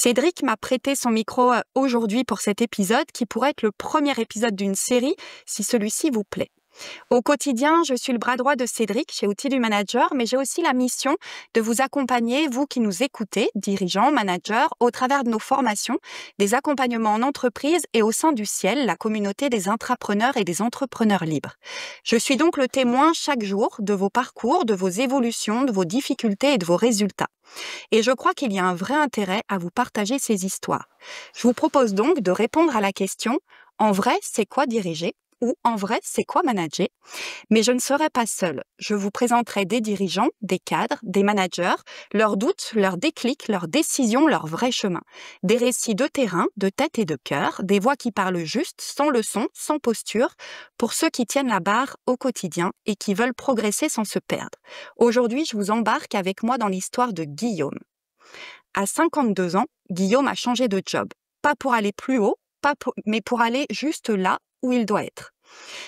Cédric m'a prêté son micro aujourd'hui pour cet épisode qui pourrait être le premier épisode d'une série si celui-ci vous plaît. Au quotidien, je suis le bras droit de Cédric chez Outils du Manager, mais j'ai aussi la mission de vous accompagner, vous qui nous écoutez, dirigeants, managers, au travers de nos formations, des accompagnements en entreprise et au sein du Ciel, la communauté des intrapreneurs et des entrepreneurs libres. Je suis donc le témoin chaque jour de vos parcours, de vos évolutions, de vos difficultés et de vos résultats. Et je crois qu'il y a un vrai intérêt à vous partager ces histoires. Je vous propose donc de répondre à la question « En vrai, c'est quoi diriger ?» ou « En vrai, c'est quoi manager ?» Mais je ne serai pas seule. Je vous présenterai des dirigeants, des cadres, des managers, leurs doutes, leurs déclics, leurs décisions, leur vrai chemin. Des récits de terrain, de tête et de cœur, des voix qui parlent juste, sans leçon, sans posture, pour ceux qui tiennent la barre au quotidien et qui veulent progresser sans se perdre. Aujourd'hui, je vous embarque avec moi dans l'histoire de Guillaume. À 52 ans, Guillaume a changé de job. Pas pour aller plus haut, mais pour aller juste là où il doit être.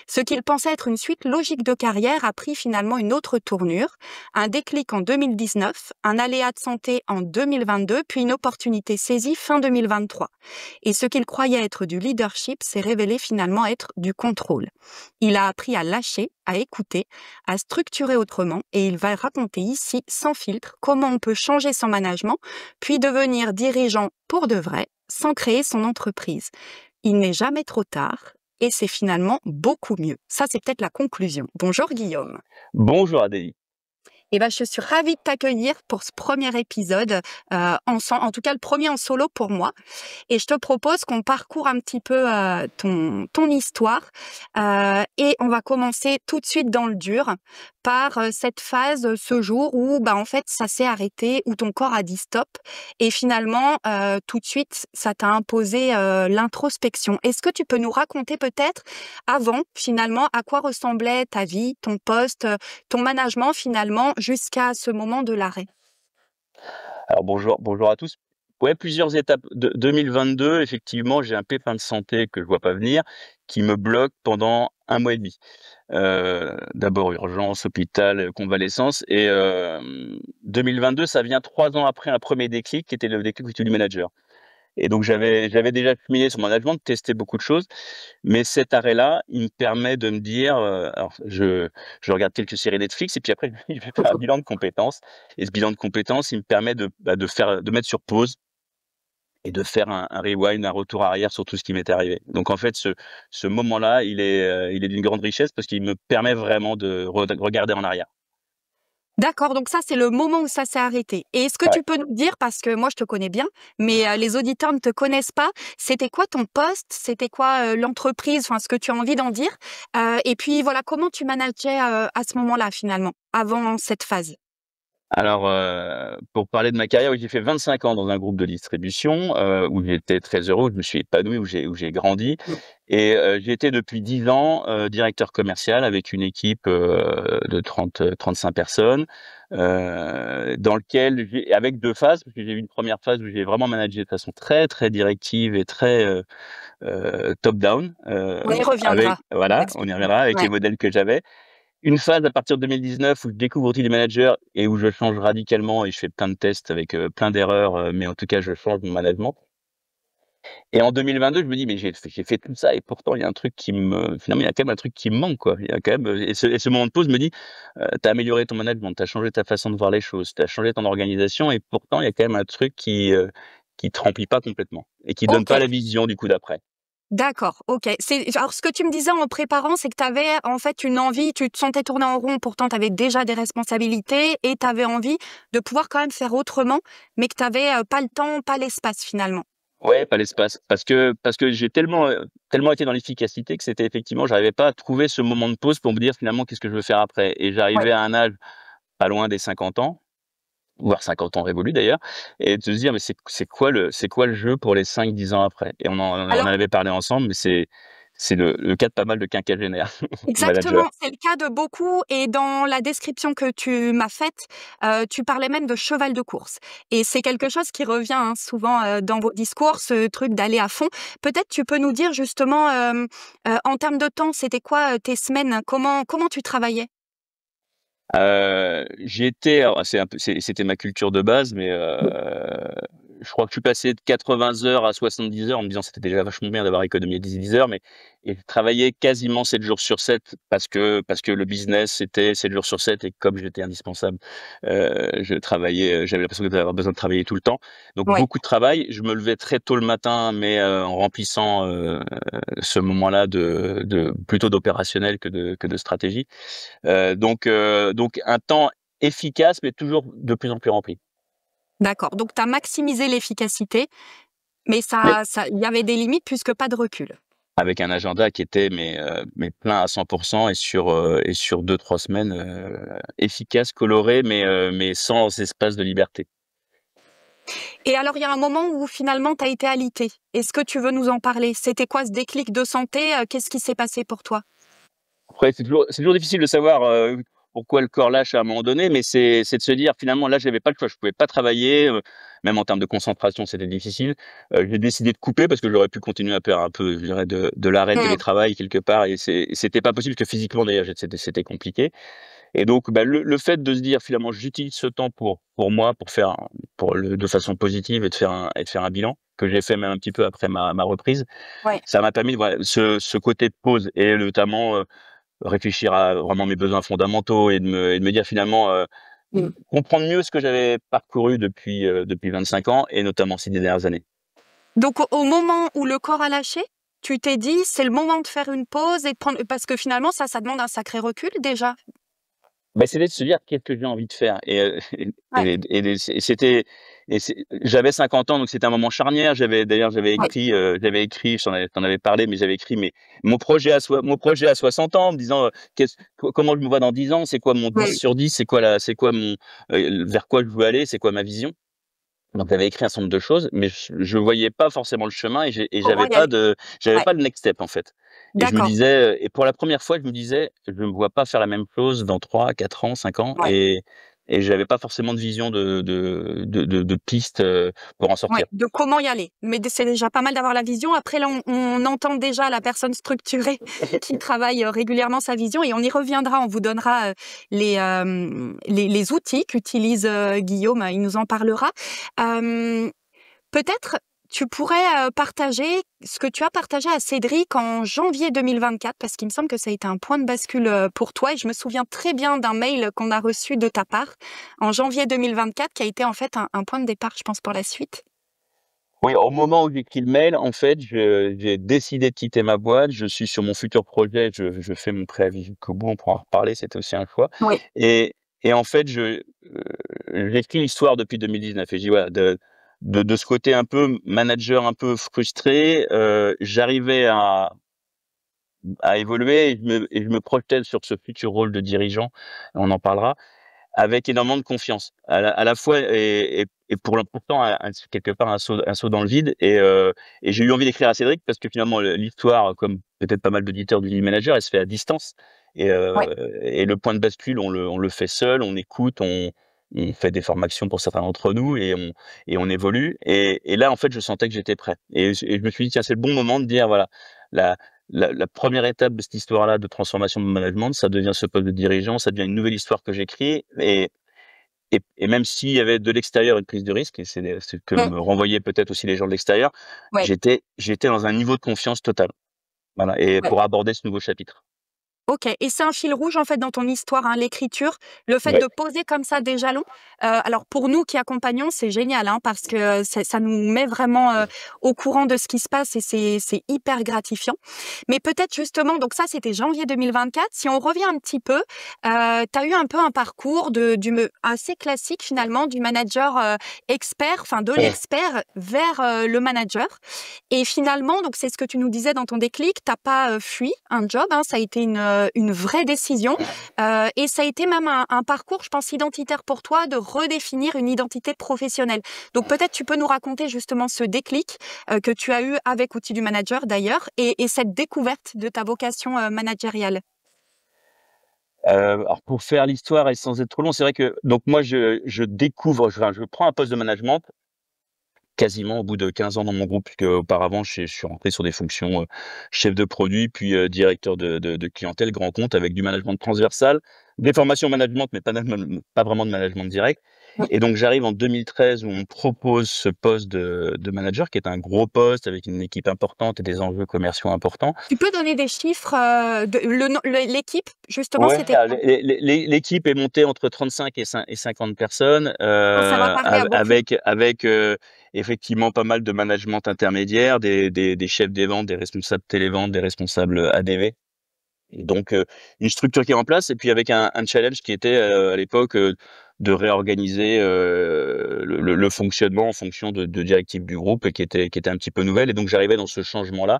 Ce qu'il pensait être une suite logique de carrière a pris finalement une autre tournure, un déclic en 2019, un aléa de santé en 2022, puis une opportunité saisie fin 2023. Et ce qu'il croyait être du leadership s'est révélé finalement être du contrôle. Il a appris à lâcher, à écouter, à structurer autrement, et il va raconter ici, sans filtre, comment on peut changer son management, puis devenir dirigeant pour de vrai, sans créer son entreprise. Il n'est jamais trop tard. Et c'est finalement beaucoup mieux. Ça, c'est peut-être la conclusion. Bonjour Guillaume. Bonjour Adélie. Eh ben, je suis ravie de t'accueillir pour ce premier épisode, en tout cas le premier en solo pour moi. Et je te propose qu'on parcourt un petit peu ton histoire et on va commencer tout de suite dans le dur par cette phase, ce jour où en fait ça s'est arrêté, où ton corps a dit stop et finalement tout de suite ça t'a imposé l'introspection. Est-ce que tu peux nous raconter peut-être avant finalement à quoi ressemblait ta vie, ton poste, ton management finalement jusqu'à ce moment de l'arrêt? Alors bonjour à tous. Ouais, plusieurs étapes. 2022, effectivement, j'ai un pépin de santé que je vois pas venir, qui me bloque pendant 1 mois et demi. D'abord urgence, hôpital, convalescence et 2022, ça vient 3 ans après un premier déclic qui était le déclic du manager. Et donc j'avais déjà cheminé sur mon management, testé beaucoup de choses, mais cet arrêt-là, il me permet de me dire, alors je regarde quelques séries Netflix et puis après je vais faire un bilan de compétences et ce bilan de compétences, il me permet de mettre sur pause et de faire un rewind, un retour arrière sur tout ce qui m'était arrivé. Donc en fait, ce moment-là, il est d'une grande richesse parce qu'il me permet vraiment de regarder en arrière. D'accord, donc ça, c'est le moment où ça s'est arrêté. Et est-ce que Ouais. tu peux nous dire, parce que moi, je te connais bien, mais les auditeurs ne te connaissent pas, c'était quoi ton poste? C'était quoi l'entreprise? Enfin, ce que tu as envie d'en dire. Et puis, voilà, comment tu manageais à ce moment-là, finalement, avant cette phase? Alors, pour parler de ma carrière, oui, j'ai fait 25 ans dans un groupe de distribution, où j'étais très heureux, où je me suis épanoui, où j'ai grandi et j'ai été depuis 10 ans, directeur commercial avec une équipe, de 35 personnes, dans lequel avec 2 phases, parce que j'ai eu une première phase où j'ai vraiment managé de façon très, très directive et très, top down, On y avec reviendra voilà, là-dessus. on y reviendra avec les Ouais. modèles que j'avais. Une phase à partir de 2019 où je découvre Outils du Manager et où je change radicalement et je fais plein de tests avec, plein d'erreurs, mais en tout cas, je change mon management et en 2022, je me dis: «Mais j'ai fait tout ça et pourtant il y a un truc qui me finalement, il y a quand même un truc qui me manque, quoi». Il y a quand même, et ce moment de pause me dit: «Tu as amélioré ton management, tu as changé ta façon de voir les choses, tu as changé ton organisation et pourtant il y a quand même un truc qui te remplit pas complètement et qui donne Ok, pas la vision du coup d'après». d'accord, ok. Alors, ce que tu me disais en préparant, c'est que tu avais en fait une envie, tu te sentais tourner en rond, pourtant tu avais déjà des responsabilités et tu avais envie de pouvoir quand même faire autrement, mais que tu n'avais pas le temps, pas l'espace finalement. Ouais, pas l'espace. Parce que j'ai tellement été dans l'efficacité que c'était effectivement j'arrivais pas à trouver ce moment de pause pour me dire finalement qu'est-ce que je veux faire après et Ouais. j'arrivais à un âge pas loin des 50 ans, voire 50 ans révolus d'ailleurs et de se dire: «Mais c'est quoi le jeu pour les 5-10 ans après?» et on en Alors, avait parlé ensemble, mais c'est le cas de pas mal de quinquagénaires managers. exactement, c'est le cas de beaucoup et dans la description que tu m'as faite, tu parlais même de cheval de course et c'est quelque chose qui revient, hein, souvent, dans vos discours, ce truc d'aller à fond. Peut-être tu peux nous dire justement, en termes de temps, c'était quoi, tes semaines? Comment tu travaillais? J'étais alors c'était ma culture de base, mais je crois que je suis passé de 80 heures à 70 heures en me disant: «C'était déjà vachement bien d'avoir économisé 10 heures», mais et je travaillais quasiment 7 jours sur 7 parce que le business, c'était 7 jours sur 7 et comme j'étais indispensable, je travaillais, j'avais l'impression d'avoir besoin de travailler tout le temps. Donc Ouais. beaucoup de travail. Je me levais très tôt le matin, mais en remplissant, ce moment-là de plutôt d'opérationnel que de stratégie. Donc un temps efficace, mais toujours de plus en plus rempli. D'accord. Donc, tu as maximisé l'efficacité, mais Mais il y avait des limites puisque pas de recul. avec un agenda qui était mais plein à 100 et sur 2 3 semaines, efficace, coloré, mais sans espace de liberté. Et alors, il y a un moment où finalement, tu as été alité. Est-ce que tu veux nous en parler? C'était quoi ce déclic de santé? Qu'est-ce qui s'est passé pour toi? Après, c'est toujours difficile de savoir, pourquoi le corps lâche à un moment donné, mais c'est de se dire finalement là, j'avais pas le choix, je pouvais pas travailler, même en termes de concentration, c'était difficile. J'ai décidé de couper parce que j'aurais pu continuer à faire un peu, je dirais de l'arrêt de Mmh. télétravail quelque part et c'était pas possible que physiquement d'ailleurs, c'était compliqué et donc bah, le fait de se dire finalement j'utilise ce temps pour moi, de façon positive et de faire un bilan, que j'ai fait même un petit peu après ma reprise. Ouais. Ça m'a permis de voilà, ce côté de pause et notamment, réfléchir à vraiment mes besoins fondamentaux et de me dire finalement, Mmh. comprendre mieux ce que j'avais parcouru depuis 25 ans et notamment ces 10 dernières années. Donc, au moment où le corps a lâché, tu t'es dit: «C'est le moment de faire une pause et de prendre» parce que finalement ça demande un sacré recul déjà? Bah, c'était de se dire: «Qu'est-ce que j'ai envie de faire?» et Ouais, j'avais 50 ans, donc c'était un moment charnière. J'avais ouais. écrit, je t'en avais parlé, mais j'avais écrit mon projet à 60 ans en me disant, comment je me vois dans 10 ans? C'est quoi mon 10 Mmh. sur 10? C'est quoi mon, vers quoi je veux aller? C'est quoi ma vision? Donc j'avais écrit un certain nombre de choses, mais je voyais pas forcément le chemin et Comment y aller? j'avais Ouais, pas le next step, en fait. Et je me d'accord. disais, et pour la première fois, je me disais: «Je ne me vois pas faire la même chose dans 3 4 ans, 5 ans» Ouais. et j'avais pas forcément de vision de piste, pour en Ouais, sortir. de comment y aller. Mais c'est déjà pas mal d'avoir la vision. Après là, on entend déjà la personne structurée qui travaille, régulièrement sa vision et on y reviendra. On vous donnera, les outils qu'utilise, Guillaume, il nous en parlera. Hem, Peut-être tu pourrais, partager ce que tu as partagé à Cédric en janvier 2024 parce qu'il me semble que ça a été un point de bascule, pour toi et je me souviens très bien d'un mail qu'on a reçu de ta part en janvier 2024 qui a été en fait un point de départ, je pense, pour la suite. Oui, au moment où j'écris le mail, en fait, j'ai décidé de quitter ma boîte. Je suis sur mon futur projet. Je fais mon préavis jusqu'au bout. On pourra en reparler. C'était aussi un choix. Oui. Et, et en fait, j'écris l'histoire depuis 2019. Et je dis, voilà, de ce côté un peu manager, un peu frustré, j'arrivais à évoluer et je me projetais sur ce futur rôle de dirigeant. On en parlera avec énormément de confiance, à la fois et pourtant quelque part un saut dans le vide et j'ai eu envie d'écrire à Cédric parce que finalement l'histoire, comme peut-être pas mal d'auditeurs du Lean Manager, elle se fait à distance et Ouais. heu et le point de bascule, on le fait seul, on écoute, on fait des formations pour certains d'entre nous et on évolue et là, en fait, je sentais que j'étais prêt et je me suis dit: «Tiens, c'est le bon moment de dire voilà, la la 1re étape de cette histoire-là de transformation de management, ça devient ce poste de dirigeant, ça devient une nouvelle histoire que j'écris et même s'il y avait de l'extérieur une prise de risque et c'est ce que Mmh. me renvoyaient peut-être aussi les gens de l'extérieur, Ouais, j'étais dans un niveau de confiance total. Voilà et ouais. pour aborder ce nouveau chapitre. OK et c'est un fil rouge, en fait, dans ton histoire, hein, l'écriture, le fait Ouais. de poser comme ça des jalons. Alors pour nous qui accompagnons, c'est génial, hein, parce que ça nous met vraiment, au courant de ce qui se passe et c'est hyper gratifiant. Mais peut-être justement donc ça, c'était janvier 2024. Si on revient un petit peu, tu as eu un peu un parcours assez classique finalement, du manager, expert, enfin de l'expert vers, le manager. Et finalement, donc c'est ce que tu nous disais dans ton déclic, tu as pas, fui un job, hein, ça a été une vraie décision, et ça a été même un parcours, je pense, identitaire pour toi de redéfinir une identité professionnelle. Donc peut-être tu peux nous raconter justement ce déclic, que tu as eu avec Outils du Manager d'ailleurs et cette découverte de ta vocation, managériale? Alors pour faire l'histoire et sans être trop long, c'est vrai que donc moi je découvre, je prends un poste de management quasiment au bout de 15 ans dans mon groupe, puisque auparavant je suis rentré sur des fonctions, chef de produit, puis, directeur de clientèle grand compte avec du management transversal, des formations management, mais pas vraiment de management direct Et donc, j'arrive en 2013 où on me propose ce poste de manager, qui est un gros poste avec une équipe importante et des enjeux commerciaux importants. Tu peux donner des chiffres, l'équipe, justement, Ouais, c'était quoi? l'équipe est montée entre 35 et 50 personnes, Ça va parler à beaucoup. avec effectivement pas mal de management intermédiaire, des chefs des ventes, des responsables téléventes, des responsables ADV. Et donc, une structure qui est en place et puis avec un challenge qui était, à l'époque, de réorganiser, le fonctionnement en fonction de directives du groupe et qui était un petit peu nouvelle. Et donc j'arrivais dans ce changement-là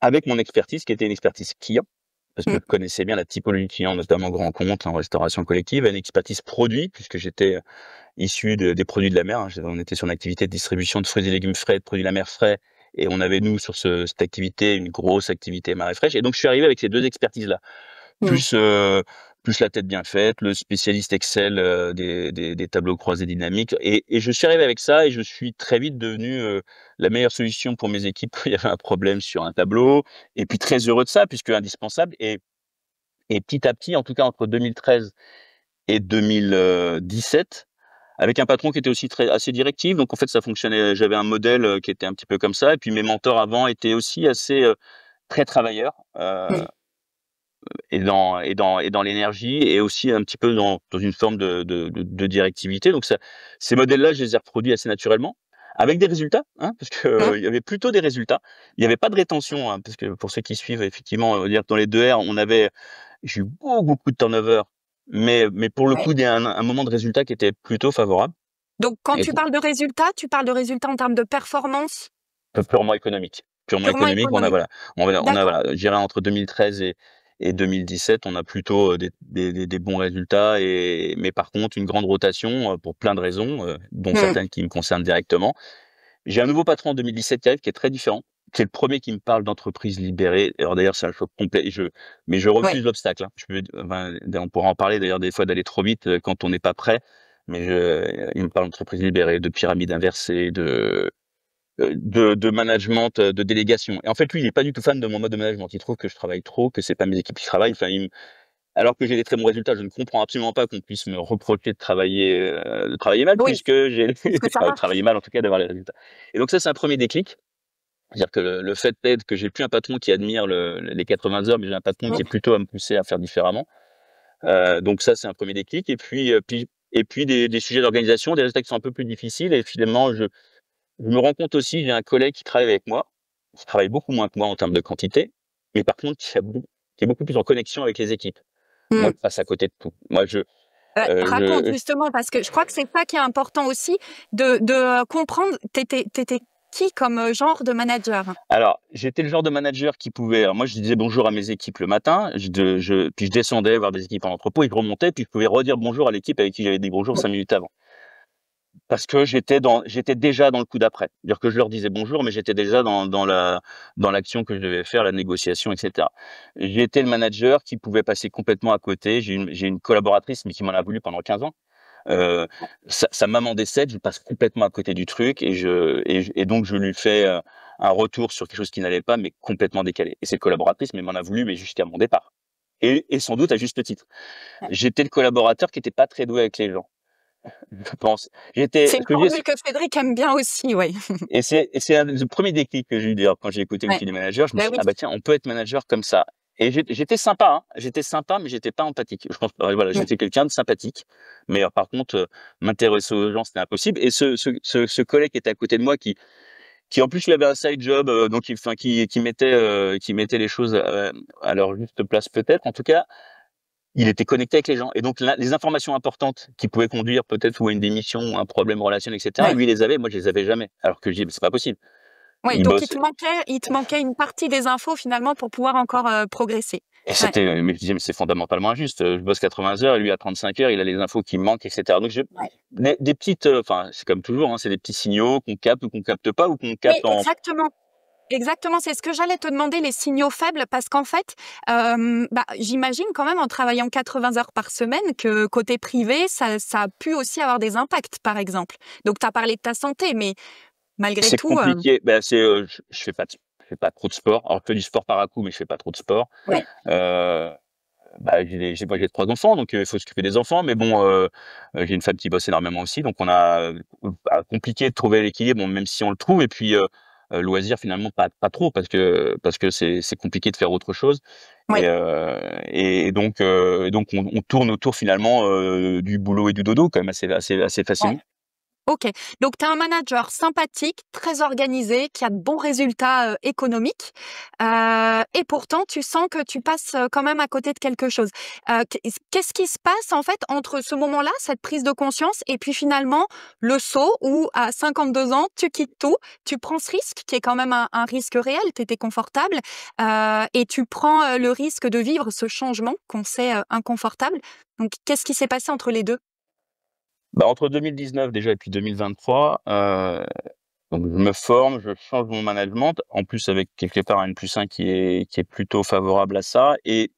avec mon expertise qui était une expertise client, parce que Mmh. je connaissais bien la typologie de clients, notamment grands comptes en restauration collective, et une expertise produit puisque j'étais, issu des produits de la mer, hein. On était sur une activité de distribution de fruits et légumes frais, de produits de la mer frais, et on avait nous sur cette activité une grosse activité marée fraîche. Et donc je suis arrivé avec ces 2 expertises-là, Mmh. plus, plus la tête bien faite, le spécialiste Excel, des tableaux croisés dynamiques, et je suis arrivé avec ça et je suis très vite devenu, la meilleure solution pour mes équipes quand il y avait un problème sur un tableau, et puis très heureux de ça puisque indispensable. Et petit à petit, en tout cas entre 2013 et 2017, avec un patron qui était aussi assez directif, donc en fait ça fonctionnait. J'avais un modèle, qui était un petit peu comme ça, et puis mes mentors avant étaient aussi assez, très travailleurs, Mmh. et dans l'énergie, et aussi un petit peu dans une forme de directivité. Donc ça, ces modèles-là, je les ai reproduits assez naturellement, avec des résultats, hein, parce que, Mmh. il y avait plutôt des résultats. Il y avait pas de rétention, hein, parce que pour ceux qui suivent effectivement, on va dire que dans les 2 R, j'ai eu beaucoup de turnover, mais pour le Ouais. coup, un moment de résultat qui était plutôt favorable. Donc quand Et tu parles de résultats, tu parles de résultats en termes de performance purement économique. Purement purement économique, on a économiques? voilà, D'accord. voilà, je dirais entre 2013 et 2017, on a plutôt, des bons résultats, mais par contre une grande rotation, pour plein de raisons, dont Mmh. certaines qui me concernent directement. J'ai un nouveau patron en 2017 qui arrive, qui est très différent. C'est le premier qui me parle d'entreprise libérée. Alors d'ailleurs, c'est un choc complet, mais je Ouais. refuse l'obstacle, hein. Enfin, on pourra en parler d'ailleurs des fois d'aller trop vite, quand on n'est pas prêt, mais il me parle d'entreprise libérée, de pyramide inversée, de management, de délégation. Et en fait, lui, il est pas du tout fan de mon mode de management. Il trouve que je travaille trop, que c'est pas mes équipes qui travaillent. Enfin, alors que j'ai des très bons résultats, je ne comprends absolument pas qu'on puisse me reprocher de travailler mal, Oui, puisque j'ai parce que ça enfin, de marche. travailler mal, en tout cas, d'avoir les résultats. Et donc ça, c'est un premier déclic. C'est-à-dire que le fait est que j'ai plus un patron qui admire les 80 heures, mais j'ai un patron qui est Mmh. plutôt à me pousser à faire différemment. Donc ça, c'est un premier déclic. Et puis des sujets d'organisation, des résultats qui sont un peu plus difficiles. Et finalement, je me rends compte aussi, j'ai un collègue qui travaille avec moi, qui travaille beaucoup moins que moi en termes de quantité, mais par contre qui est beaucoup plus en connexion avec les équipes. Moi, Mmh. je passe à côté de tout. Moi, Raconte je justement parce que je crois que c'est ça qui est important aussi de comprendre. Tu étais qui comme, genre de manager? alors, j'étais le genre de manager qui pouvait, alors moi, je disais bonjour à mes équipes le matin, puis je descendais voir des équipes en entrepôt et je remontais, puis je pouvais redire bonjour à l'équipe avec qui j'avais dit bonjour 5 minutes avant. Parce que j'étais déjà dans le coup d'après. C'est-à-dire que je leur disais bonjour, mais j'étais déjà dans l'action que je devais faire, la négociation, et cetera. J'ai été le manager qui pouvait passer complètement à côté. J'ai une collaboratrice, mais qui m'en a voulu pendant 15 ans. Heu, sa maman décède, je passe complètement à côté du truc, et donc je lui fais, un retour sur quelque chose qui n'allait pas, mais complètement décalé. Et cette collaboratrice, mais m'en a voulu, mais jusqu'à mon départ, et sans doute à juste titre. J'étais le collaborateur qui était pas très doué avec les gens, je pense. C'est Ce une que je dis, formule que Frédéric aime bien aussi, oui. et c'est le premier déclic que j'ai eu d'ailleurs quand j'ai écouté Ouais. Outils du manager. Je me Bah suis dit: oui. «Ah bah tiens, on peut être manager comme ça». Et j'étais sympa, hein, j'étais sympa, mais j'étais pas empathique. Je pense, voilà, Mmh. j'étais quelqu'un de sympathique, mais par contre, m'intéresser aux gens, c'était impossible. Et ce collègue qui était à côté de moi, qui en plus il avait un side job, donc qui mettait les choses, à leur juste place peut-être. En tout cas, il était connecté avec les gens, et donc les informations importantes qui pouvaient conduire peut-être ou à une démission, ou un problème relationnel, et cetera, Ouais. lui il les avait, moi je les avais jamais. Alors que je dis: «Mais c'est pas possible». Ouais, Il donc bosse, il te manquait une partie des infos finalement pour pouvoir encore, progresser. et Ouais. mais je disais: «Mais c'est fondamentalement injuste, je bosse 80 heures et lui à 35 heures, il a les infos qui me manquent, et cetera». Donc Ouais. des petites, enfin, c'est comme toujours, hein, c'est des petits signaux qu'on capte ou qu'on capte pas, ou qu'on Oui, capte en exactement. Exactement, c'est ce que j'allais te demander, les signaux faibles, parce qu'en fait, bah, j'imagine quand même en travaillant 80 heures par semaine que côté privé, ça a pu aussi avoir des impacts, par exemple. Donc tu as parlé de ta santé, mais malgré c'est tout, compliqué. Je fais pas trop de sport. Alors je fais du sport par à coup, mais je fais pas trop de sport. ouais. Heu bah, j'ai 3 enfants, donc il faut s'occuper des enfants, mais bon, j'ai une femme qui bosse énormément aussi, donc on a, bah, compliqué de trouver l'équilibre, bon, même si on le trouve et puis, loisirs finalement pas trop parce que c'est compliqué de faire autre chose Oui. et donc on tourne autour finalement, du boulot et du dodo quand même assez Ouais. facilement. OK. Donc tu as un manager sympathique, très organisé, qui a de bons résultats, économiques, et pourtant tu sens que tu passes, quand même à côté de quelque chose. Qu'est-ce qui se passe en fait entre ce moment-là, cette prise de conscience et puis finalement le saut où à 52 ans, tu quittes tout, tu prends ce risque qui est quand même un risque réel, tu étais confortable, et tu prends, le risque de vivre ce changement qu'on sait, inconfortable. Donc qu'est-ce qui s'est passé entre les 2? Bah, entre 2019 déjà et puis 2023, donc je me forme, je change mon management, en plus avec quelque part un N+1 qui est plutôt favorable à ça et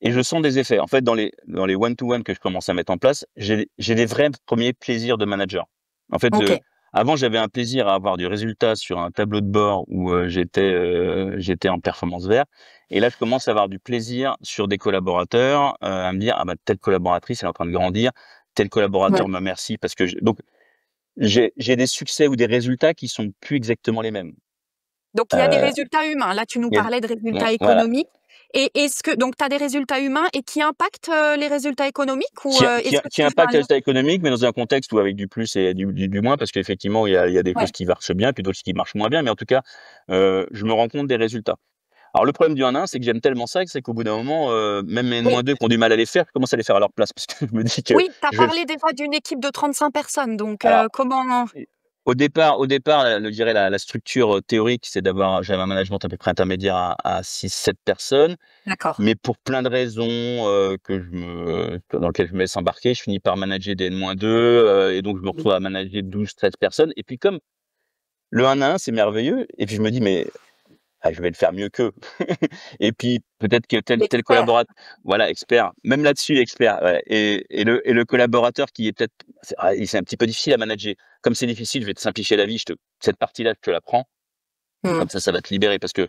je sens des effets. En fait, dans les one to one que je commence à mettre en place, j'ai des vrais premiers plaisirs de manager. En fait, OK. avant, j'avais un plaisir à avoir du résultat sur un tableau de bord où, j'étais en performance vert et là, je commence à avoir du plaisir sur des collaborateurs, à me dire: «Ah bah, telle collaboratrice, elle est en train de grandir, tel Ouais. collaborateur me remercie parce que je» donc j'ai des succès ou des résultats qui sont plus exactement les mêmes. Donc il y a des Heu, résultats humains. Là, tu nous il y a parlais de bon, résultats voilà, économiques et est-ce que donc tu as des résultats humains et qui impactent, les résultats économiques ou, est-ce que qui tu veux impacte les aller résultats économiques, mais dans un contexte où avec du plus et du moins, parce qu'effectivement, il y a des choses ouais, qui marchent bien, puis d'autres qui marchent moins bien, mais en tout cas, je me rends compte des résultats. Alors le problème du 1 à 1, c'est que j'aime tellement ça, que c'est qu'au bout d'un moment, même mes oui, N-2 qui ont du mal à les faire, je commence à les faire à leur place parce que je me dis que oui, tu as je vais le parlé déjà d'une équipe de 35 personnes donc, alors comment et au départ, je dirais la structure, théorique, c'est j'avais un management à peu près intermédiaire à 6-7 personnes. d'accord. Mais pour plein de raisons, dans lesquelles je me laisse embarquer, je finis par manager des N-2, et donc je me Mmh. retrouve à manager 12-13 personnes et puis comme le 1 à 1, c'est merveilleux et puis je me dis: «Mais ah, je vais le faire mieux qu'eux» et puis peut-être que tel L'expert. voilà, expert, même là-dessus expert, ouais et le collaborateur qui est peut-être c'est un petit peu difficile à manager. Comme c'est difficile, je vais te simplifier la vie, cette partie-là, je te la prends, Mmh. comme ça va te libérer parce que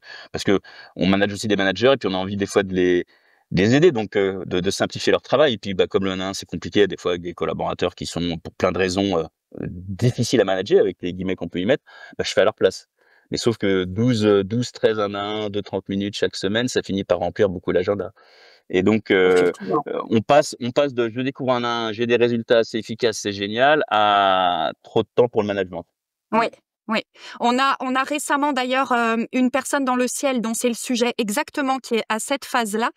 on manage aussi des managers et puis on a envie des fois de les aider donc de simplifier leur travail et puis, bah, comme le 1 à 1, c'est compliqué des fois avec des collaborateurs qui sont pour plein de raisons, difficiles à manager avec les guillemets qu'on peut y mettre, bah, je fais à leur place. Mais sauf que 12-13 1 à 1 de 30 minutes chaque semaine, ça finit par remplir beaucoup l'agenda et donc Effectivement. on passe de: «Je découvre un à un, j'ai des résultats, c'est efficace, c'est génial» à trop de temps pour le management. Oui, oui. On a récemment d'ailleurs, une personne dans le ciel dont c'est le sujet exactement qui est à cette phase-là,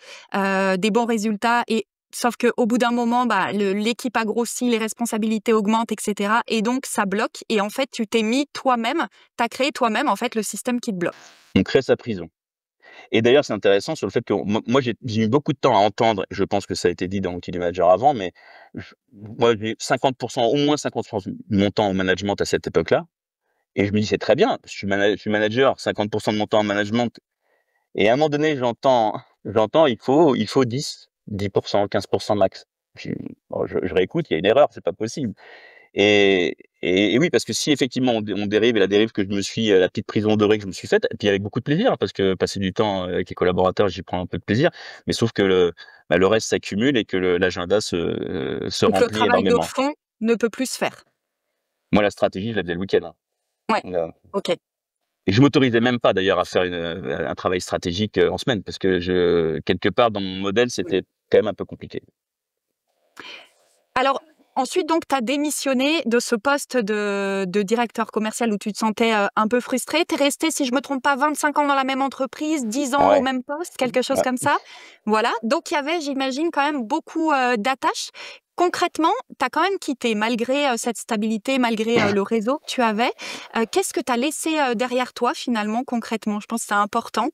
des bons résultats et sauf qu'au bout d'un moment, bah, l'équipe a grossi, les responsabilités augmentent et cetera et donc ça bloque et en fait, tu t'es mis toi-même, tu as créé toi-même, en fait, le système qui te bloque. On crée sa prison. Et d'ailleurs, c'est intéressant sur le fait que moi, j'ai eu beaucoup de temps à entendre, je pense que ça a été dit dans Outils du manager avant, mais moi, j'ai 50 au moins 50 de mon temps en management à cette époque-là et je me dis: «C'est très bien, je suis manager, 50 de mon temps en management» et à un moment donné, j'entends il faut 10 15 max. Puis, bon, je réécoute, il y a une erreur, c'est pas possible. Et oui, parce que si effectivement on dérive et la dérive que je me suis, la petite prison dorée que je me suis faite et puis avec beaucoup de plaisir, hein, parce que passer du temps, avec les collaborateurs, j'y prends un peu de plaisir, mais sauf que le reste s'accumule et que l'agenda se Donc le remplit travail de énormément. fond ne peut plus se faire. Moi, la stratégie, je la faisais le week-end, hein. Ouais, Heu OK. et je m'autorisais même pas d'ailleurs à faire un travail stratégique, en semaine parce que quelque part dans mon modèle, c'était quand même un peu compliqué. Alors, ensuite, donc, tu as démissionné de ce poste de directeur commercial où tu te sentais, un peu frustré. Tu es resté, si je me trompe pas, 25 ans dans la même entreprise, 10 ans au Ouais, même poste, quelque chose ouais. comme ça. Voilà, donc il y avait, j'imagine, quand même beaucoup, d'attaches. Concrètement, tu as quand même quitté malgré, cette stabilité, malgré, le réseau que tu avais. Qu'est-ce que tu as laissé, derrière toi finalement, concrètement? Je pense que c'est important.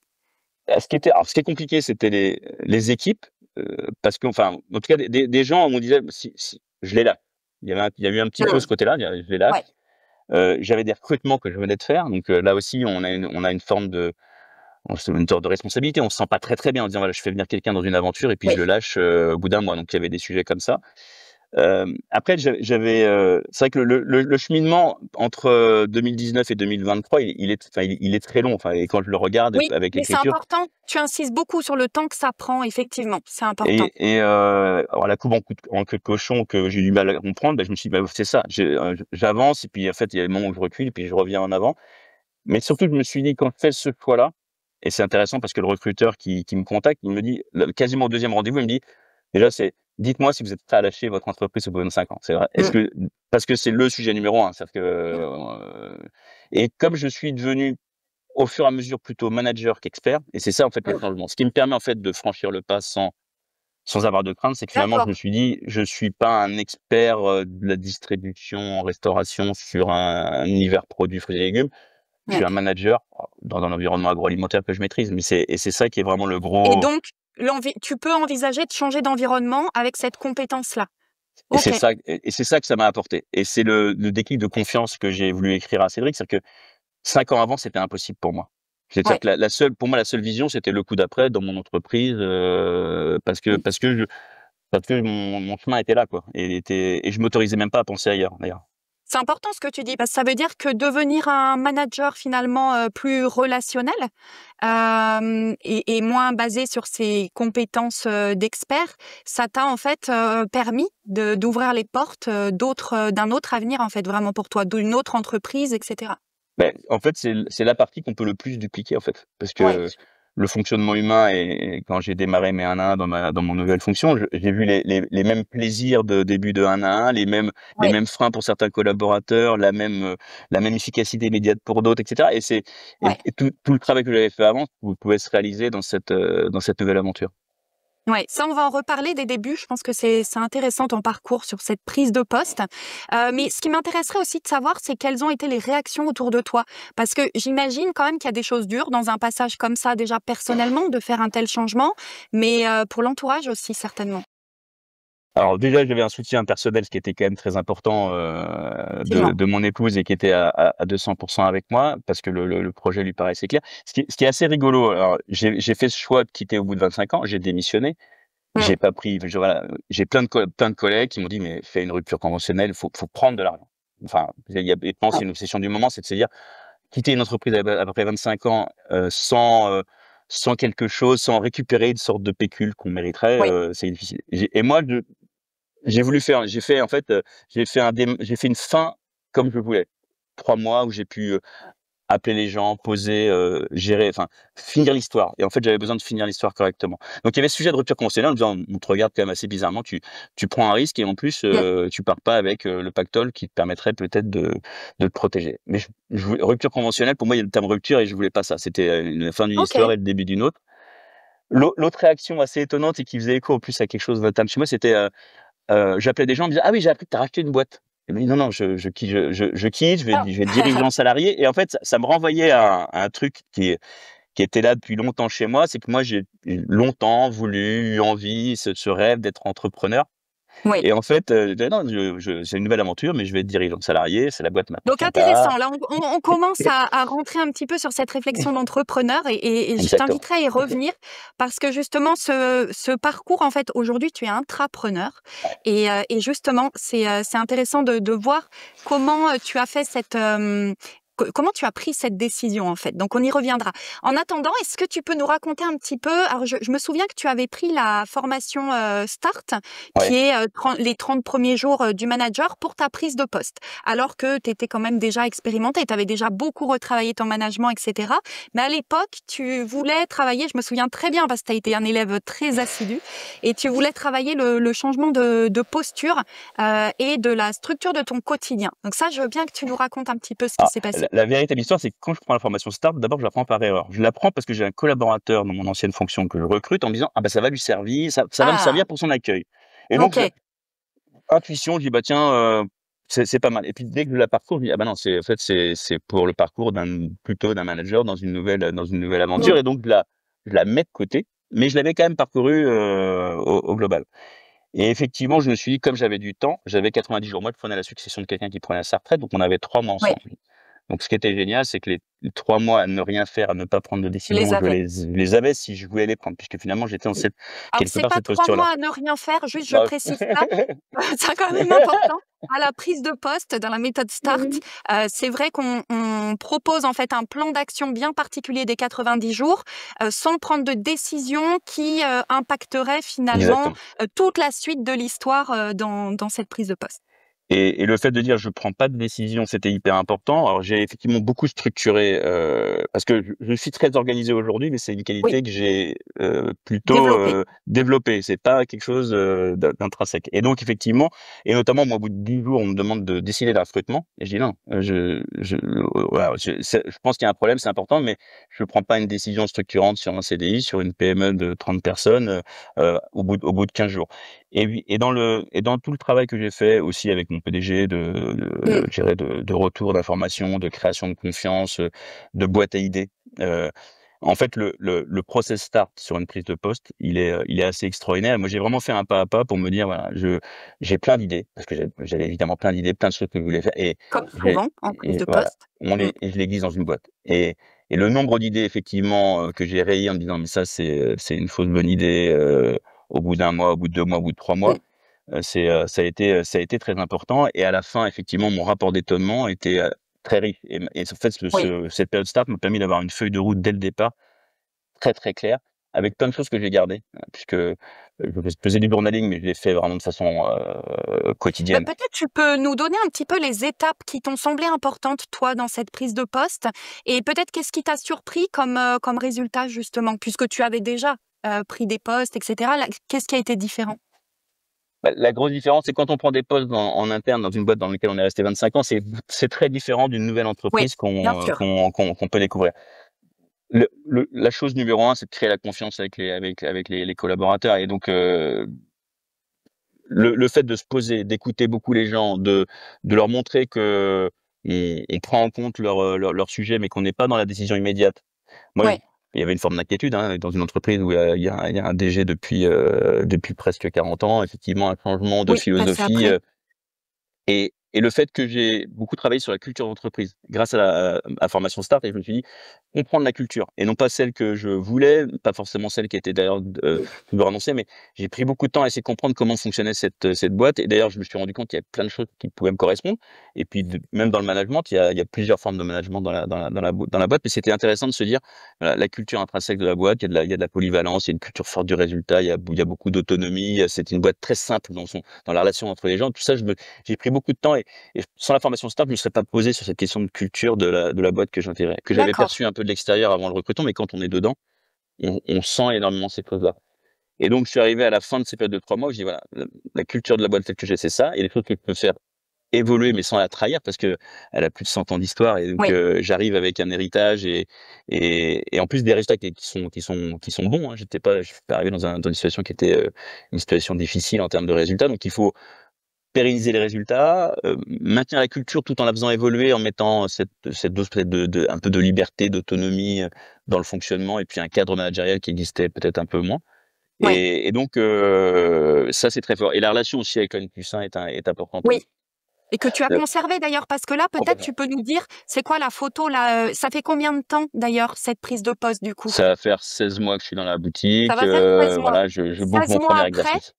Ce qui est compliqué, c'était les équipes, parce qu'enfin, en tout cas des gens, on me disait: «Si, je les lâche». Il y a eu un petit peu Mmh. ce côté-là, je les lâche. Ouais. J'avais des recrutements que je venais de faire, donc là aussi, on a une forme une sorte de responsabilité. On se sent pas très, très bien en disant: «Voilà, je fais venir quelqu'un dans une aventure et puis je Oui. le lâche, au bout d'un mois», donc il y avait des sujets comme ça. Après, c'est vrai que le cheminement entre 2019 et 2023, il est très long. Enfin, et quand je le regarde Oui, avec mais c'est l'écriture, important. Tu insistes beaucoup sur le temps que ça prend, effectivement, c'est important. alors la coupe en queue de cochon que j'ai du mal à comprendre, bah, je me suis dit: «Bah, c'est ça, j'avance et puis en fait, il y a des moments où je recule et puis je reviens en avant». Mais surtout, je me suis dit quand je fais ce choix-là et c'est intéressant parce que le recruteur qui me contacte, il me dit quasiment au 2e rendez-vous, il me dit: «Déjà, c'est dites-moi si vous êtes prêt à lâcher votre entreprise au bout de 25 ans». C'est vrai. Est-ce Mmh. que parce que c'est le sujet numéro un. C'est-à-dire que, et comme je suis devenu au fur et à mesure plutôt manager qu'expert et c'est ça en fait le Mmh. changement. Ce qui me permet en fait de franchir le pas sans avoir de crainte, c'est que finalement je me D'accord. suis dit: «Je suis pas un expert, de la distribution en restauration sur un univers produits fruits et légumes. Je Ouais. suis un manager dans un environnement agroalimentaire que je maîtrise». Mais c'est ça qui est vraiment le Et gros. donc, tu peux envisager de changer d'environnement avec cette compétence-là? Et OK. c'est ça que ça m'a apporté et c'est le déclic de confiance que j'ai voulu écrire à Cédric. C'est-à-dire que 5 ans avant, c'était impossible pour moi. C'est-à-dire Ouais. que la seule vision, c'était le coup d'après dans mon entreprise, Mmh. parce que mon chemin était là, quoi, et je m'autorisais même pas à penser ailleurs, d'ailleurs. C'est important ce que tu dis, parce que ça veut dire que devenir un manager finalement, plus relationnel, et moins basé sur ses compétences, d'expert, ça t'a en fait, permis d'ouvrir les portes, d'un autre avenir en fait, vraiment pour toi, d'une autre entreprise et cetera? Beh, en fait, c'est la partie qu'on peut le plus dupliquer, en fait, parce Ouais, que le fonctionnement humain et quand j'ai démarré mes 1 à 1 dans mon nouvelle fonction, j'ai vu les mêmes plaisirs de début de 1 à 1, les ouais, mêmes freins pour certains collaborateurs, la même efficacité immédiate pour d'autres et cetera ouais. et tout le travail que j'avais fait avant pouvait se réaliser dans cette nouvelle aventure. Ouais, ça, on va en reparler des débuts. Je pense que c'est intéressant ton parcours sur cette prise de poste. Mais ce qui m'intéresserait aussi de savoir, c'est quelles ont été les réactions autour de toi? Parce que j'imagine quand même qu'il y a des choses dures dans un passage comme ça, déjà personnellement, de faire un tel changement, mais pour l'entourage aussi certainement. Alors déjà, j'avais un soutien personnel, ce qui était quand même très important, Effectivement. de mon épouse et qui était à 200 avec moi parce que le projet lui paraissait clair. Ce qui est assez rigolo, alors j'ai fait ce choix de quitter au bout de 25 ans, j'ai démissionné, Mmh. j'ai pas pris voilà, j'ai plein de collègues qui m'ont dit: «Mais fais une rupture conventionnelle, faut prendre de l'argent». Enfin, il y a et je pense Ouais, c'est une obsession du moment, c'est de se dire: quitter une entreprise après 25 ans, sans quelque chose, sans récupérer une sorte de pécule qu'on mériterait, ouais. c'est difficile. Et moi j'ai voulu faire j'ai fait en fait, j'ai fait une fin comme je voulais. 3 mois où j'ai pu, appeler les gens, poser, gérer, enfin, finir l'histoire et en fait, j'avais besoin de finir l'histoire correctement. Donc il y avait ce sujet de rupture conventionnelle en disant: «On te regarde quand même assez bizarrement, tu prends un risque et en plus, Mmh. tu pars pas avec, le pactole qui te permettrait peut-être de te protéger». Mais je voulais rupture conventionnelle, pour moi, il y a le terme rupture et je voulais pas ça. C'était, la fin d'une histoire OK. et le début d'une autre. L'autre réaction assez étonnante et qui faisait écho en plus à quelque chose d'interne chez moi, c'était, j'appelais des gens, ils me disaient: «Ah oui, j'ai appris que tu as racheté une boîte». Et ben, non, non, je quitte, Ah! je vais être dirigeant salarié et en fait, ça me renvoyait à un truc qui était là depuis longtemps chez moi, c'est que moi, j'ai longtemps voulu, eu envie, ce rêve d'être entrepreneur Oui. et en fait, non, c'est une nouvelle aventure, mais je vais être dirigeant salarié, c'est la boîte Donc m'appartient pas. intéressant, là on commence à rentrer un petit peu sur cette réflexion d'entrepreneur et je Exactement. t'inviterai à y revenir parce que justement ce parcours en fait aujourd'hui tu es intrapreneur et justement c'est intéressant de voir comment, tu as fait cette, comment tu as pris cette décision en fait? Donc on y reviendra. En attendant, est-ce que tu peux nous raconter un petit peu alors je me souviens que tu avais pris la formation, START qui Ouais. est, les 30 premiers jours, du manager pour ta prise de poste alors que tu étais quand même déjà expérimenté, tu avais déjà beaucoup retravaillé ton management et cetera. Mais à l'époque, tu voulais travailler, je me souviens très bien parce que tu as été un élève très assidu et tu voulais travailler le changement de posture, et de la structure de ton quotidien. Donc ça, je veux bien que tu nous racontes un petit peu ce qui Ah, s'est passé. la véritable histoire, c'est que quand je prends la formation Start, d'abord, je la prends par erreur. Je la prends parce que j'ai un collaborateur dans mon ancienne fonction que je recrute en me disant: «Ah bah, ça va lui servir, ça va me Ah! servir pour son accueil» et donc OK. intuition, je dis: «Bah, tiens, c'est pas mal» et puis dès que je la parcours, je dis: «Ah bah, non, c'est en fait, c'est pour le parcours plutôt d'un manager dans une nouvelle Mmh. aventure» et donc je la mets de côté, mais je l'avais quand même parcourue, au global et effectivement, je me suis dit, comme j'avais du temps, j'avais 90 jours. Moi, je prenais la succession de quelqu'un qui prenait sa retraite, donc on avait 3 mois Ouais. ensemble. Donc ce qui était génial, c'est que les 3 mois à ne rien faire, à ne pas prendre de Tu les décision, avais. je les avais si je voulais les prendre, puisque finalement j'étais dans Mmh. cette Alors quelque c'est part pas cette 3 posture-là. mois à ne rien faire, juste je Bah précise ça, c'est quand même important. À la prise de poste dans la méthode START, c'est vrai qu'on propose en fait un plan d'action bien particulier des 90 jours, sans prendre de décision qui, impacterait finalement, Exactement. toute la suite de l'histoire, dans cette prise de poste. Et le fait de dire: «Je prends pas de décision», c'était hyper important. Alors j'ai effectivement beaucoup structuré, parce que je suis très organisé aujourd'hui, mais c'est une Oui, qualité que j'ai, plutôt, développer. développée. C'est pas quelque chose, d'intrinsèque et donc effectivement et notamment moi, au bout de 10 jours, on me demande de décider d'un recrutement et je dis: «Non, voilà, je pense qu'il y a un problème, c'est important, mais je prends pas une décision structurante sur un CDI, sur une PME de 30 personnes, au bout de 15 jours». Et oui et dans tout le travail que j'ai fait aussi avec mon PDG Mmh. je dirais de retour d'informations, de création de confiance, de boîte à idées, heu, en fait le process start sur une prise de poste, il est assez extraordinaire. Moi, j'ai vraiment fait un pas à pas pour me dire: «Voilà, j'ai plein d'idées», parce que j'avais évidemment plein d'idées, plein de choses que je voulais faire Comme j'ai souvent en prise et de voilà, poste. Mmh. je les glisse dans une boîte et le nombre d'idées effectivement, que j'ai rayées en me disant: «Mais ça c'est une fausse bonne idée», au bout d'un mois, au bout de 2 mois, au bout de 3 mois, Mmh. ça a été très important et à la fin, effectivement, mon rapport d'étonnement était, très riche et en fait, Oui. cette période start m'a permis d'avoir une feuille de route dès le départ, très, très claire, avec plein de choses que j'ai gardées, puisque, je faisais du journaling, mais je l'ai fait vraiment de façon, Bah, quotidienne. peut-être tu peux nous donner un petit peu les étapes qui t'ont semblé importantes, toi, dans cette prise de poste et peut-être qu'est-ce qui t'a surpris comme, comme résultat justement? Puisque tu avais déjà, pris des postes et cetera, là, qu'est-ce qui a été différent? Bah, la grosse différence, c'est quand on prend des postes en interne dans une boîte dans laquelle on est resté 25 ans, c'est très différent d'une nouvelle Oui, entreprise bien sûr. qu'on peut découvrir. La chose numéro un, c'est de créer la confiance avec les collaborateurs et donc le fait de se poser, d'écouter beaucoup les gens, de leur montrer qu'on on prend en compte leur sujet, mais qu'on n'est pas dans la décision immédiate. Moi, Oui, il y avait une forme d'inquiétude, hein, dans une entreprise où, il y a un DG depuis presque 40 ans, effectivement un changement de oui, passer philosophie, après. et le fait que j'ai beaucoup travaillé sur la culture d'entreprise grâce à Formation Start et je me suis dit: «Comprendre la culture» et non pas celle que je voulais, pas forcément celle qui était d'ailleurs toujours annoncée, mais j'ai pris beaucoup de temps à essayer de comprendre comment fonctionnait cette boîte et d'ailleurs je me suis rendu compte qu'il y avait plein de choses qui pouvaient me correspondre et puis même dans le management, il y a plusieurs formes de management dans la boîte, mais c'était intéressant de se dire, voilà, la culture intrinsèque de la boîte, il y a de la polyvalence, il y a une culture forte du résultat, il y a beaucoup d'autonomie, c'est une boîte très simple dans la relation entre les gens. Tout ça, j'ai pris beaucoup de temps et sans la formation Start, je ne me serais pas posé sur cette question de culture de la boîte que j'intégrais, que j'avais D'accord. perçue un peu de l'extérieur avant le recrutement, mais quand on est dedans, on sent énormément ces choses-là. Et donc, je suis arrivé à la fin de ces périodes de 3 mois où je dis: «Voilà, la culture de la boîte telle que j'ai, c'est ça et les choses que je peux faire évoluer, mais sans la trahir parce qu'elle a plus de 100 ans d'histoire et donc Oui, j'arrive avec un héritage et en plus des résultats qui sont bons, hein. Je suis pas arrivé dans une situation qui était, une situation difficile en termes de résultats, donc il faut pérenniser les résultats, maintenir la culture tout en la faisant évoluer, en mettant cette dose peut-être de un peu de liberté, d'autonomie, dans le fonctionnement et puis un cadre managérial qui existait peut-être un peu moins oui, et donc ça, c'est très fort et la relation aussi avec l'N+1 est importante, oui et que tu as heu, conservé d'ailleurs parce que là, peut-être complètement. tu peux nous dire, c'est quoi la photo là, ça fait combien de temps d'ailleurs cette prise de poste du coup? Ça va faire 16 mois que je suis dans la Ça boutique, va faire 16 mois. voilà, je boucle 16 mon mois premier après. exercice.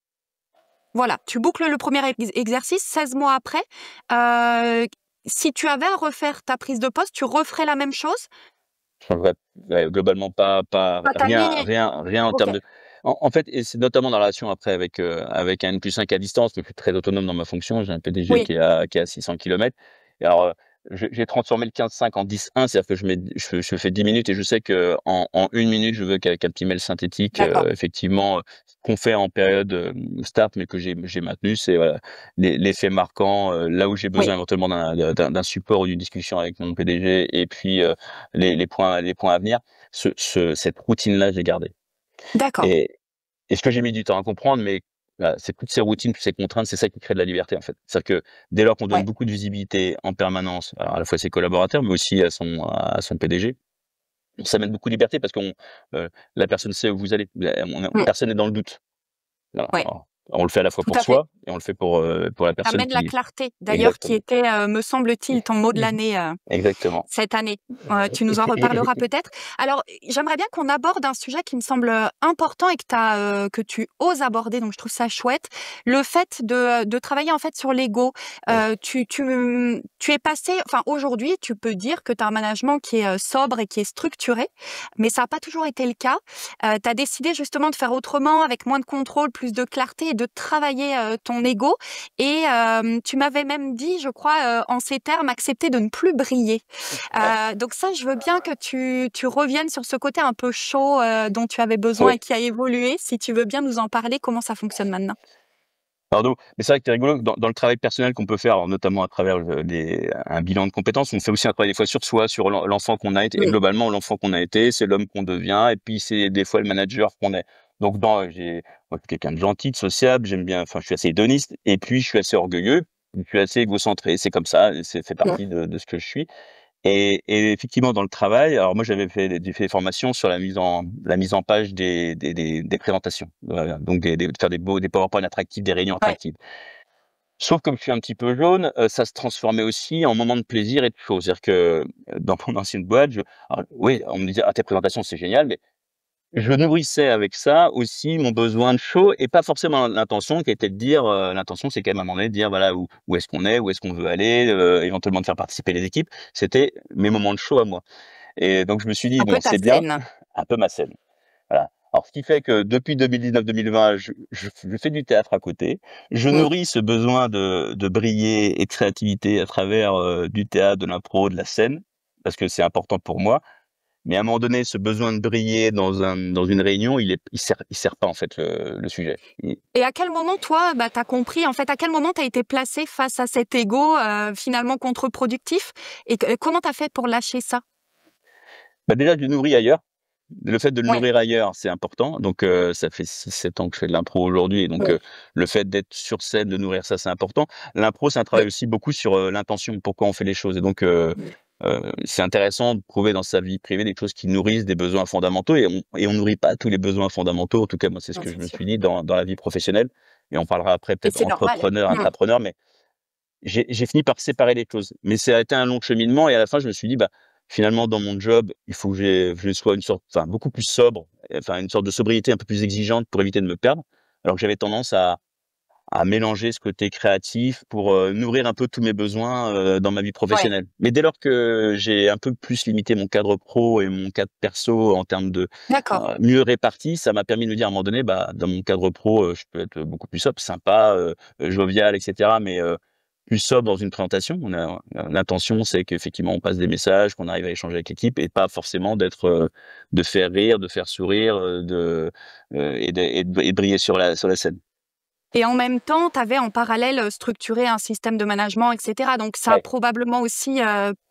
Voilà, tu boucles le premier exercice 16 mois après. Heu, Si tu avais à refaire ta prise de poste, tu referais la même chose? Je changerais, ouais, globalement pas Pas t'aligner? rien en OK. termes de en fait et c'est notamment dans la relation après avec un N+1 qui est à distance, donc je suis très autonome dans ma fonction. J'ai un PDG Oui, qui est à 600 kilomètres et alors, j'ai transformé le 15-5 en 10-1, c'est-à-dire que je fais 10 minutes et je sais qu'en 1 minute, je veux qu'avec un petit mail synthétique, d'accord. effectivement, qu'on fait en période, start, mais que j'ai maintenu, c'est, voilà, les faits marquants, là où j'ai Oui, besoin éventuellement d'un support ou d'une discussion avec mon PDG et puis, les points à venir. Cette routine-là, je l'ai gardée d'accord. et ce que j'ai mis du temps à comprendre, mais voilà, c'est toutes ces routines, toutes ces contraintes, c'est ça qui crée de la liberté, en fait. C'est-à-dire que dès lors qu'on donne Ouais, beaucoup de visibilité en permanence, alors à la fois à ses collaborateurs, mais aussi à son PDG, ça mène beaucoup de liberté parce la personne sait où vous allez. mmh, Personne n'est dans le doute. Voilà. ouais. On le fait à la fois Tout pour à fait. soi et on le fait pour la Tu personne amènes la qui clarté, d'ailleurs, qui exactement. était, me semble-t-il, ton mot de l'année, Exactement. cette année. Tu nous en reparleras peut-être. Alors, j'aimerais bien qu'on aborde un sujet qui me semble, important et que tu oses aborder, donc je trouve ça chouette. Le fait de travailler, en fait, sur l'ego. Oui. Tu es passé enfin, aujourd'hui, tu peux dire que tu as un management qui est, sobre et qui est structuré, mais ça a pas toujours été le cas. Tu as décidé justement de faire autrement, avec moins de contrôle, plus de clarté et de travailler, ton ego et tu m'avais même dit, je crois, en ces termes, accepter de ne plus briller. Ouais. Donc ça, je veux bien que tu reviennes sur ce côté un peu chaud, dont tu avais besoin Oui. et qui a évolué. Si tu veux bien nous en parler, comment ça fonctionne maintenant? Pardon, mais c'est vrai que c'est rigolo que dans le travail personnel qu'on peut faire, alors notamment à travers un bilan de compétences, on fait aussi un travail des fois sur soi, sur l'enfant qu'on a été. Et Oui. globalement, l'enfant qu'on a été, c'est l'homme qu'on devient, et puis c'est des fois le manager qu'on est. Donc, moi, je suis quelqu'un de gentil, de sociable, j'aime bien, enfin, je suis assez hédoniste, et puis je suis assez orgueilleux, je suis assez égocentré. C'est comme ça, c'est fait Mmh. partie de ce que je suis. Et effectivement, dans le travail, alors moi, j'ai fait des formations sur la mise en page des présentations. Voilà, donc de faire des PowerPoint attractifs, des réunions Ouais. attractives. Sauf comme je suis un petit peu jaune, ça se transformait aussi en moment de plaisir et de choses. C'est-à-dire que, dans mon ancienne boîte, alors oui, on me disait: «Ah, tes présentations, c'est génial», mais je nourrissais avec ça aussi mon besoin de show et pas forcément l'intention qui était de dire, l'intention, c'est quand même à un moment donné de dire voilà où est-ce qu'on est, où est-ce qu'on veut aller, éventuellement de faire participer les équipes. C'était mes moments de show à moi. Et donc je me suis dit: Un «Bon, peu ta c'est bien», scène. un peu ma scène. Voilà. Alors ce qui fait que depuis 2019-2020, je fais du théâtre à côté. Je Mmh. nourris ce besoin de briller et de créativité à travers, du théâtre, de l'impro, de la scène, parce que c'est important pour moi. Mais à un moment donné, ce besoin de briller dans une réunion, il sert pas en fait le sujet. Et à quel moment, toi, bah, tu as compris, en fait, à quel moment tu as été placé face à cet ego, finalement contre-productif et comment tu as fait pour lâcher ça? Bah, déjà, je le nourris ailleurs. Le fait de le Ouais. nourrir ailleurs, c'est important. Donc, ça fait 6-7 ans que je fais de l'impro aujourd'hui et donc, Mmh. le fait d'être sur scène, de nourrir ça, c'est important. L'impro, c'est un travail Oui. aussi beaucoup sur, l'intention, pourquoi on fait les choses et donc, c'est intéressant de trouver dans sa vie privée des choses qui nourrissent des besoins fondamentaux et on nourrit pas tous les besoins fondamentaux. En tout cas, moi, c'est ce Non, que je c'est me sûr. suis dit dans la vie professionnelle et on parlera après Et peut-être c'est normal. entrepreneur, Mmh. intrapreneur, mais j'ai fini par séparer les choses, mais ça a été un long cheminement et à la fin, je me suis dit: «Bah, finalement, dans mon job, il faut que je sois une sorte enfin, beaucoup plus sobre, enfin, une sorte de sobriété un peu plus exigeante pour éviter de me perdre». Alors que j'avais tendance à mélanger ce côté créatif pour, nourrir un peu tous mes besoins, dans ma vie Ouais, professionnelle. Mais dès lors que j'ai un peu plus limité mon cadre pro et mon cadre perso en termes de d'accord. mieux réparti, ça m'a permis de me dire à un moment donné, bah, dans mon cadre pro, je peux être beaucoup plus sobre, sympa, jovial et cetera, mais plus sobre dans une présentation. L'intention, c'est qu'effectivement, on passe des messages, qu'on arrive à échanger avec l'équipe et pas forcément de faire rire, de faire sourire, et de briller sur la scène. Et en même temps, tu avais en parallèle, structuré un système de management et cetera. Donc ça a Ouais. probablement aussi,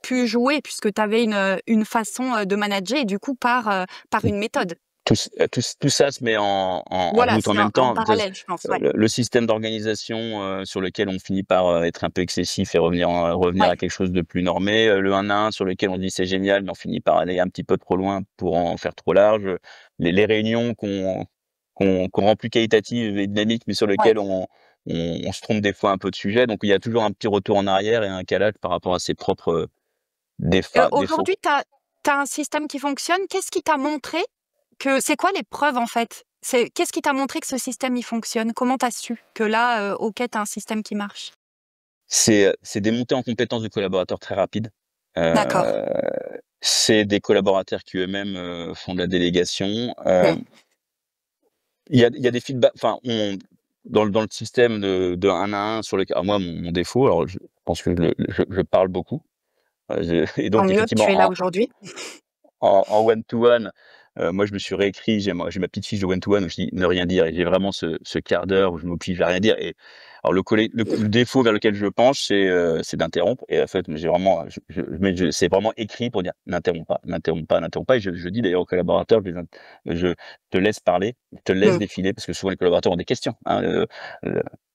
pu jouer puisque tu avais une façon, de manager et du coup par une méthode. Tout ça se met en Voilà, route en c'est même en temps. parallèle, je pense, ouais. Le système d'organisation, sur lequel on finit par, être un peu excessif et revenir Ouais. à quelque chose de plus normé, le 1 à 1 sur lequel on dit: «C'est génial», mais on finit par aller un petit peu trop loin pour en faire trop large, les réunions qu'on rend plus qualitatives et dynamiques, mais sur Ouais. lesquelles on se trompe des fois un peu de sujet. Donc il y a toujours un petit retour en arrière et un calage par rapport à ses propres, défauts. Aujourd'hui, tu as un système qui fonctionne. Qu'est-ce qui t'a montré que c'est quoi les preuves, en fait? Qu'est-ce qui t'a montré que ce système, il fonctionne? Comment tu as su que là, OK, tu as un système qui marche? C'est des montées en compétences de collaborateurs très rapides. D'accord. Heu, c'est des collaborateurs qui eux-mêmes, font de la délégation. Mmh. Il y a des feedbacks enfin dans le système de 1 à 1 sur lequel alors moi mon défaut, alors je pense que je parle beaucoup, je et Tant donc mieux, tu es effectivement là aujourd'hui. en one to one, moi je me suis réécrit, j'ai ma petite fiche de one to one où je dis: «Ne rien dire» et j'ai vraiment ce quart d'heure où je m'oblige à rien dire et alors le défaut vers lequel je penche, c'est d'interrompre et en fait, j'ai vraiment c'est vraiment écrit pour dire: «N'interromps pas, n'interromps pas, n'interromps pas» et je dis d'ailleurs aux collaborateurs, je te laisse parler, je te laisse Mmh. défiler parce que souvent les collaborateurs ont des questions, hein,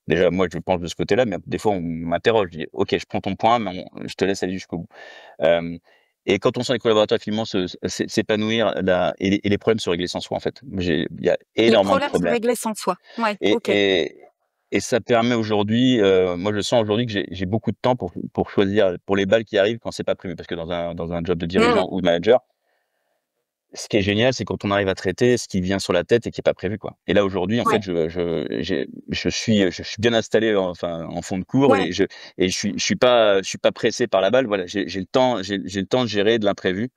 déjà moi je pense de ce côté-là, mais des fois on m'interroge, je dis: «OK, je prends ton point, mais je te laisse aller jusqu'au bout». Hem et quand on sent les collaborateurs finalement s'épanouir là et les problèmes se régler sans soi en fait. Il y a Les énormément de problèmes se problèmes réglaient sans soi. Ouais, et OK. et ça permet aujourd'hui, moi je sens aujourd'hui que j'ai beaucoup de temps pour choisir pour les balles qui arrivent quand c'est pas prévu. Parce que dans un job de Mmh. dirigeant ou de manager, ce qui est génial, c'est quand on arrive à traiter ce qui vient sur la tête et qui est pas prévu, quoi. Et là aujourd'hui, en fait, Ouais, je suis bien installé, enfin, en fond de cours, ouais. et je suis pas pressé par la balle. Voilà, j'ai le temps de gérer de l'imprévu,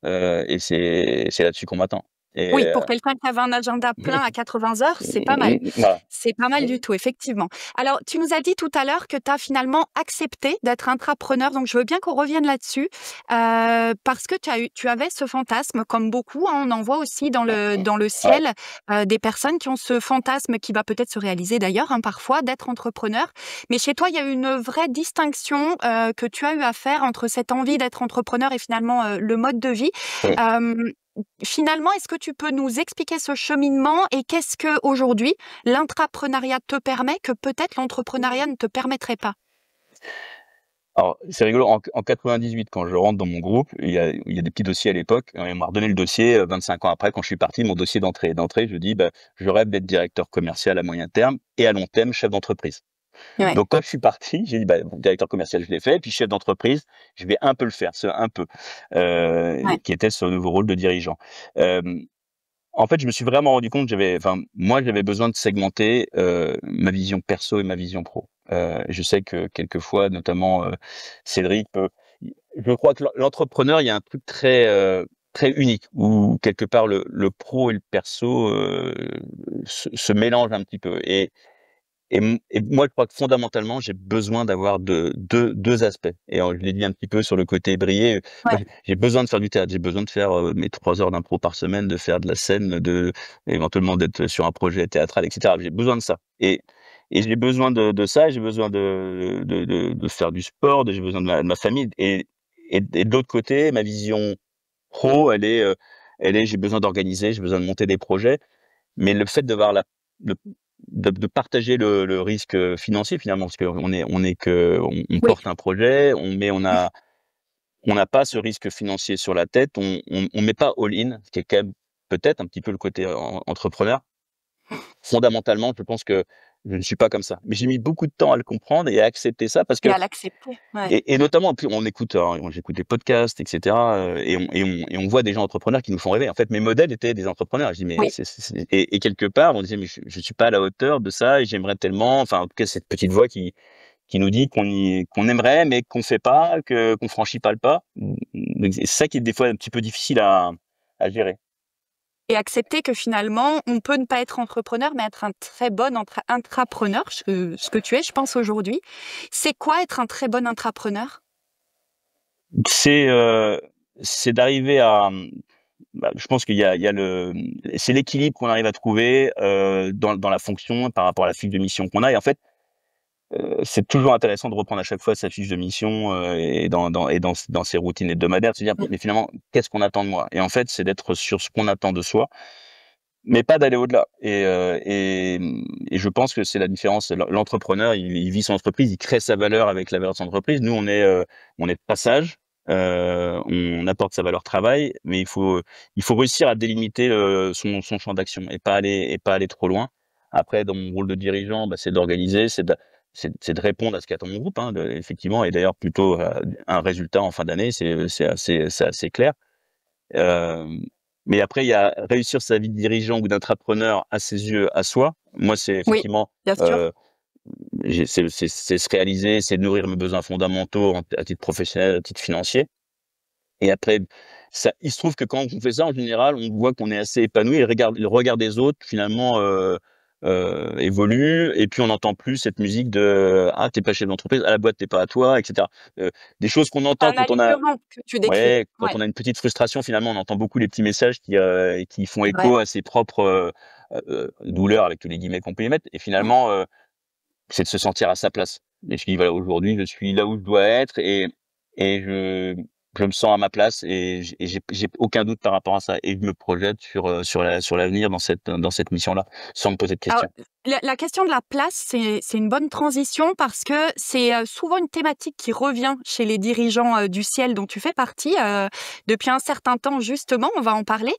et c'est là-dessus qu'on m'attend. Et Oui, pour quelqu'un qui avait un agenda plein à 80 heures, c'est pas mal. voilà. C'est pas mal du tout, effectivement. Alors, tu nous as dit tout à l'heure que tu as finalement accepté d'être intrapreneur, donc je veux bien qu'on revienne là-dessus, parce que tu avais ce fantasme, comme beaucoup, hein, on en voit aussi dans le Ouais. ciel, des personnes qui ont ce fantasme qui va peut-être se réaliser d'ailleurs, hein, parfois, d'être entrepreneur. Mais chez toi, il y a eu une vraie distinction, que tu as eu à faire entre cette envie d'être entrepreneur et finalement, le mode de vie. Ouais. Hem Finalement, est-ce que tu peux nous expliquer ce cheminement et qu'est-ce que aujourd'hui l'intrapreneuriat te permet que peut-être l'entrepreneuriat ne te permettrait pas? Alors, c'est rigolo, en 98, quand je rentre dans mon groupe, il y a des petits dossiers à l'époque, et on m'a redonné le dossier, 25 ans après, quand je suis parti, mon dossier d'entrée. D'entrée, je dis: «Bah, je rêve d'être directeur commercial à moyen terme et à long terme, chef d'entreprise». Ouais, Donc quand je suis parti, j'ai dit: «Bah, bon, directeur commercial, je l'ai fait, puis chef d'entreprise, je vais un peu le faire», ce un peu, ouais, qui était ce nouveau rôle de dirigeant. Hem, En fait, je me suis vraiment rendu compte que moi, j'avais besoin de segmenter, ma vision perso et ma vision pro. Je sais que quelquefois, notamment, Cédric peut je crois que l'entrepreneur, il y a un truc très unique où quelque part le pro et le perso, se mélangent un petit peu, et moi, je crois que fondamentalement, j'ai besoin d'avoir deux aspects, et je l'ai dit un petit peu sur le côté briller, moi, ouais, j'ai besoin de faire du théâtre, j'ai besoin de faire, mes 3 heures d'impro par semaine, de faire de la scène, éventuellement d'être sur un projet théâtral, et cetera. J'ai besoin de ça, et j'ai besoin de ça, j'ai besoin de faire du sport, j'ai besoin de ma famille, et de l'autre côté, ma vision pro, elle est j'ai besoin d'organiser, j'ai besoin de monter des projets, mais le fait d'avoir la de de partager le risque, financier finalement, parce on oui. porte un projet, on n'a pas ce risque financier sur la tête, on met pas all-in, ce qui est quand même peut-être un petit peu le côté entrepreneur. Fondamentalement, je pense que je ne suis pas comme ça. Mais j'ai mis beaucoup de temps à le comprendre et à accepter ça, parce Et que à l'accepter, ouais. et notamment, plus on écoute, j'écoute des podcasts, et cetera, et on voit des gens entrepreneurs qui nous font rêver. En fait, mes modèles étaient des entrepreneurs. Je dis: «Mais Oui. et quelque part, on disait: «Mais je suis pas à la hauteur de ça et j'aimerais tellement», enfin, en tout cas, cette petite voix qui nous dit qu'on aimerait, mais qu'on fait pas, qu'on franchit pas le pas. Donc c'est ça qui est des fois un petit peu difficile à gérer. Et accepter que finalement, on peut ne pas être entrepreneur, mais être un très bon intrapreneur, ce que tu es, je pense, aujourd'hui. C'est quoi être un très bon intrapreneur? C'est, c'est d'arriver à, je pense qu'il y a c'est l'équilibre qu'on arrive à trouver, dans la fonction par rapport à la fiche de mission qu'on a, et en fait, c'est toujours intéressant de reprendre à chaque fois sa fiche de mission, et dans ses routines hebdomadaires, de se dire: Mmh. «Mais finalement, qu'est-ce qu'on attend de moi?» Et en fait, c'est d'être sur ce qu'on attend de soi, mais pas d'aller au-delà, et je pense que c'est la différence. L'entrepreneur, il vit son entreprise, il crée sa valeur avec la valeur de son entreprise. Nous, on est de passage, on apporte sa valeur travail, mais il faut réussir à délimiter, son champ d'action, et pas aller trop loin. Après, dans mon rôle de dirigeant, bah, c'est d'organiser, c'est de répondre à ce qu'attend mon groupe, hein, effectivement, et d'ailleurs plutôt, un résultat en fin d'année, c'est assez clair. Hem, mais après, il y a réussir sa vie de dirigeant ou d'intrapreneur à ses yeux, à soi. Moi, c'est Oui, effectivement, bien sûr. c'est se réaliser, c'est nourrir mes besoins fondamentaux à titre professionnel, à titre financier, et après, ça il se trouve que quand on fait ça, en général, on voit qu'on est assez épanoui, et le regard des autres finalement, évolue, et puis on n'entend plus cette musique de: «Ah, tu es pas chef d'entreprise, ah, la boîte n'est pas à toi», et cetera. Des choses qu'on entend Un quand on a alignement que tu décris. Ouais, quand Ouais, on a une petite frustration, finalement, on entend beaucoup les petits messages qui font c'est vrai. écho à ses propres, douleurs, avec tous les guillemets qu'on peut y mettre, et finalement, c'est de se sentir à sa place. Et je dis: «Voilà, aujourd'hui, je suis là où je dois être, et je me sens à ma place, et j'ai aucun doute par rapport à ça, et je me projette sur l'avenir dans cette mission-là, sans me poser de Alors, questions». La question de la place, c'est une bonne transition parce que c'est souvent une thématique qui revient chez les dirigeants du ciel dont tu fais partie depuis un certain temps justement, on va en parler.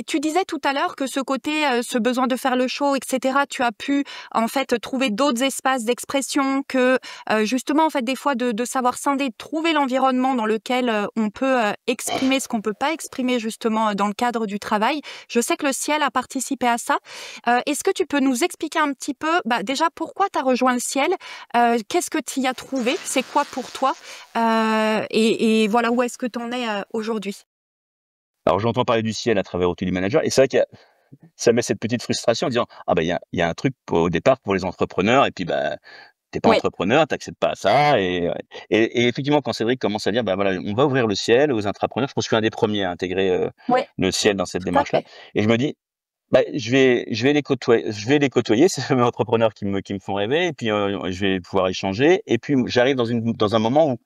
Tu disais tout à l'heure que ce côté, ce besoin de faire le show, etc., tu as pu en fait trouver d'autres espaces d'expression que justement en fait des fois de savoir scinder, de trouver l'environnement dans lequel on peut exprimer ce qu'on peut pas exprimer justement dans le cadre du travail. Je sais que le ciel a participé à ça. Est-ce que tu peux nous expliquer un petit peu, déjà, pourquoi tu as rejoint le ciel? Qu'est-ce que tu y as trouvé? C'est quoi pour toi? Et voilà, où est-ce que tu en es aujourd'hui? Alors j'entends parler du ciel à travers Outils du Manager et c'est vrai qu'il y a ça met cette petite frustration en disant: «Ah il y a un truc pour au départ pour les entrepreneurs et puis, tu pas Oui, entrepreneur, tu acceptes pas ça» et effectivement quand Cédric commence à dire: «Bah, voilà, on va ouvrir le ciel aux intrapreneurs», je pense que je suis un des premiers à intégrer, oui, le ciel dans cette tout à démarche-là fait. et je me dis: «Bah, je vais les côtoyer, ces fameux entrepreneurs qui me font rêver et puis, je vais pouvoir échanger et puis j'arrive dans un moment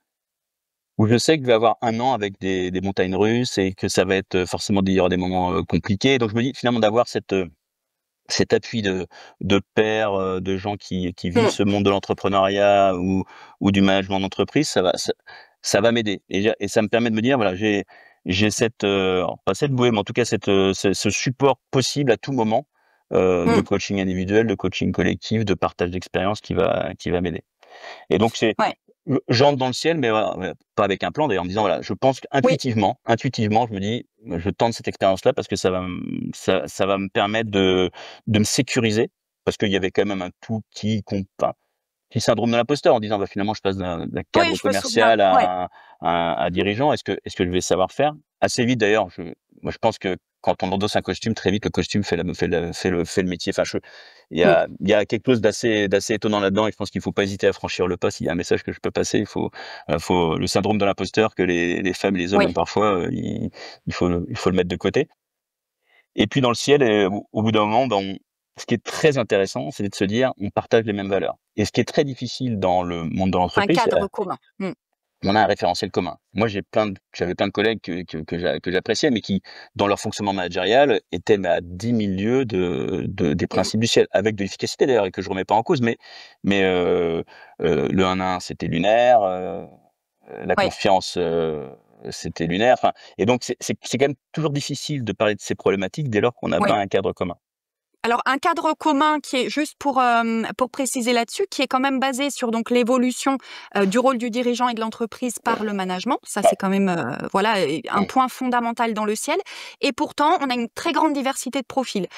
où je sais que je vais avoir un an avec des montagnes russes et que ça va être, forcément il y aura des moments, compliqués. Donc je me dis finalement d'avoir cet appui de pairs, de gens qui vivent Mmh, ce monde de l'entrepreneuriat ou du management d'entreprise, ça va m'aider et ça me permet de me dire voilà, j'ai cette, alors pas cette bouée, mais en tout cas ce support possible à tout moment, de mmh, coaching individuel, de coaching collectif, de partage d'expérience qui va m'aider. Et donc ouais. j'entre dans le ciel, mais voilà, pas avec un plan d'ailleurs, en me disant voilà, je pense Oui, qu'intuitivement, je me dis: «Je tente cette expérience-là parce que ça va me permettre de me sécuriser». Parce qu'il y avait quand même un tout petit syndrome de l'imposteur en disant: «Bah, finalement, je passe d'un oui, cadre je me souviens. commercial Ouais. à dirigeant. Est-ce que je vais savoir faire?» Assez vite d'ailleurs, moi, je pense que quand on endosse un costume, très vite, le costume fait le métier. Enfin, Mmh, il y a quelque chose d'assez étonnant là-dedans et je pense qu'il faut pas hésiter à franchir le pas. S'il y a un message que je peux passer, il faut le syndrome de l'imposteur que les femmes et les hommes ont oui. parfois, il faut le mettre de côté et puis dans le ciel, au bout d'un moment, ce qui est très intéressant, c'est de se dire: «On partage les mêmes valeurs» et ce qui est très difficile dans le monde de Un l'entreprise, cadre commun. Mmh, on a un référentiel commun. Moi, j'avais plein de collègues que j'appréciais, mais qui, dans leur fonctionnement managérial, étaient mais à 10 000 lieues des mmh, principes du ciel, avec de l'efficacité d'ailleurs et que je remets pas en cause, mais le 1 à 1, c'était lunaire, la ouais. confiance, c'était lunaire, enfin et donc c'est quand même toujours difficile de parler de ces problématiques dès lors qu'on n'a Oui. pas un cadre commun. Alors un cadre commun qui est juste pour préciser là-dessus, qui est quand même basé sur donc l'évolution, du rôle du dirigeant et de l'entreprise par le management. Ça, Ouais, c'est quand même, voilà, un mmh, point fondamental dans le ciel et pourtant, on a une très grande diversité de profils.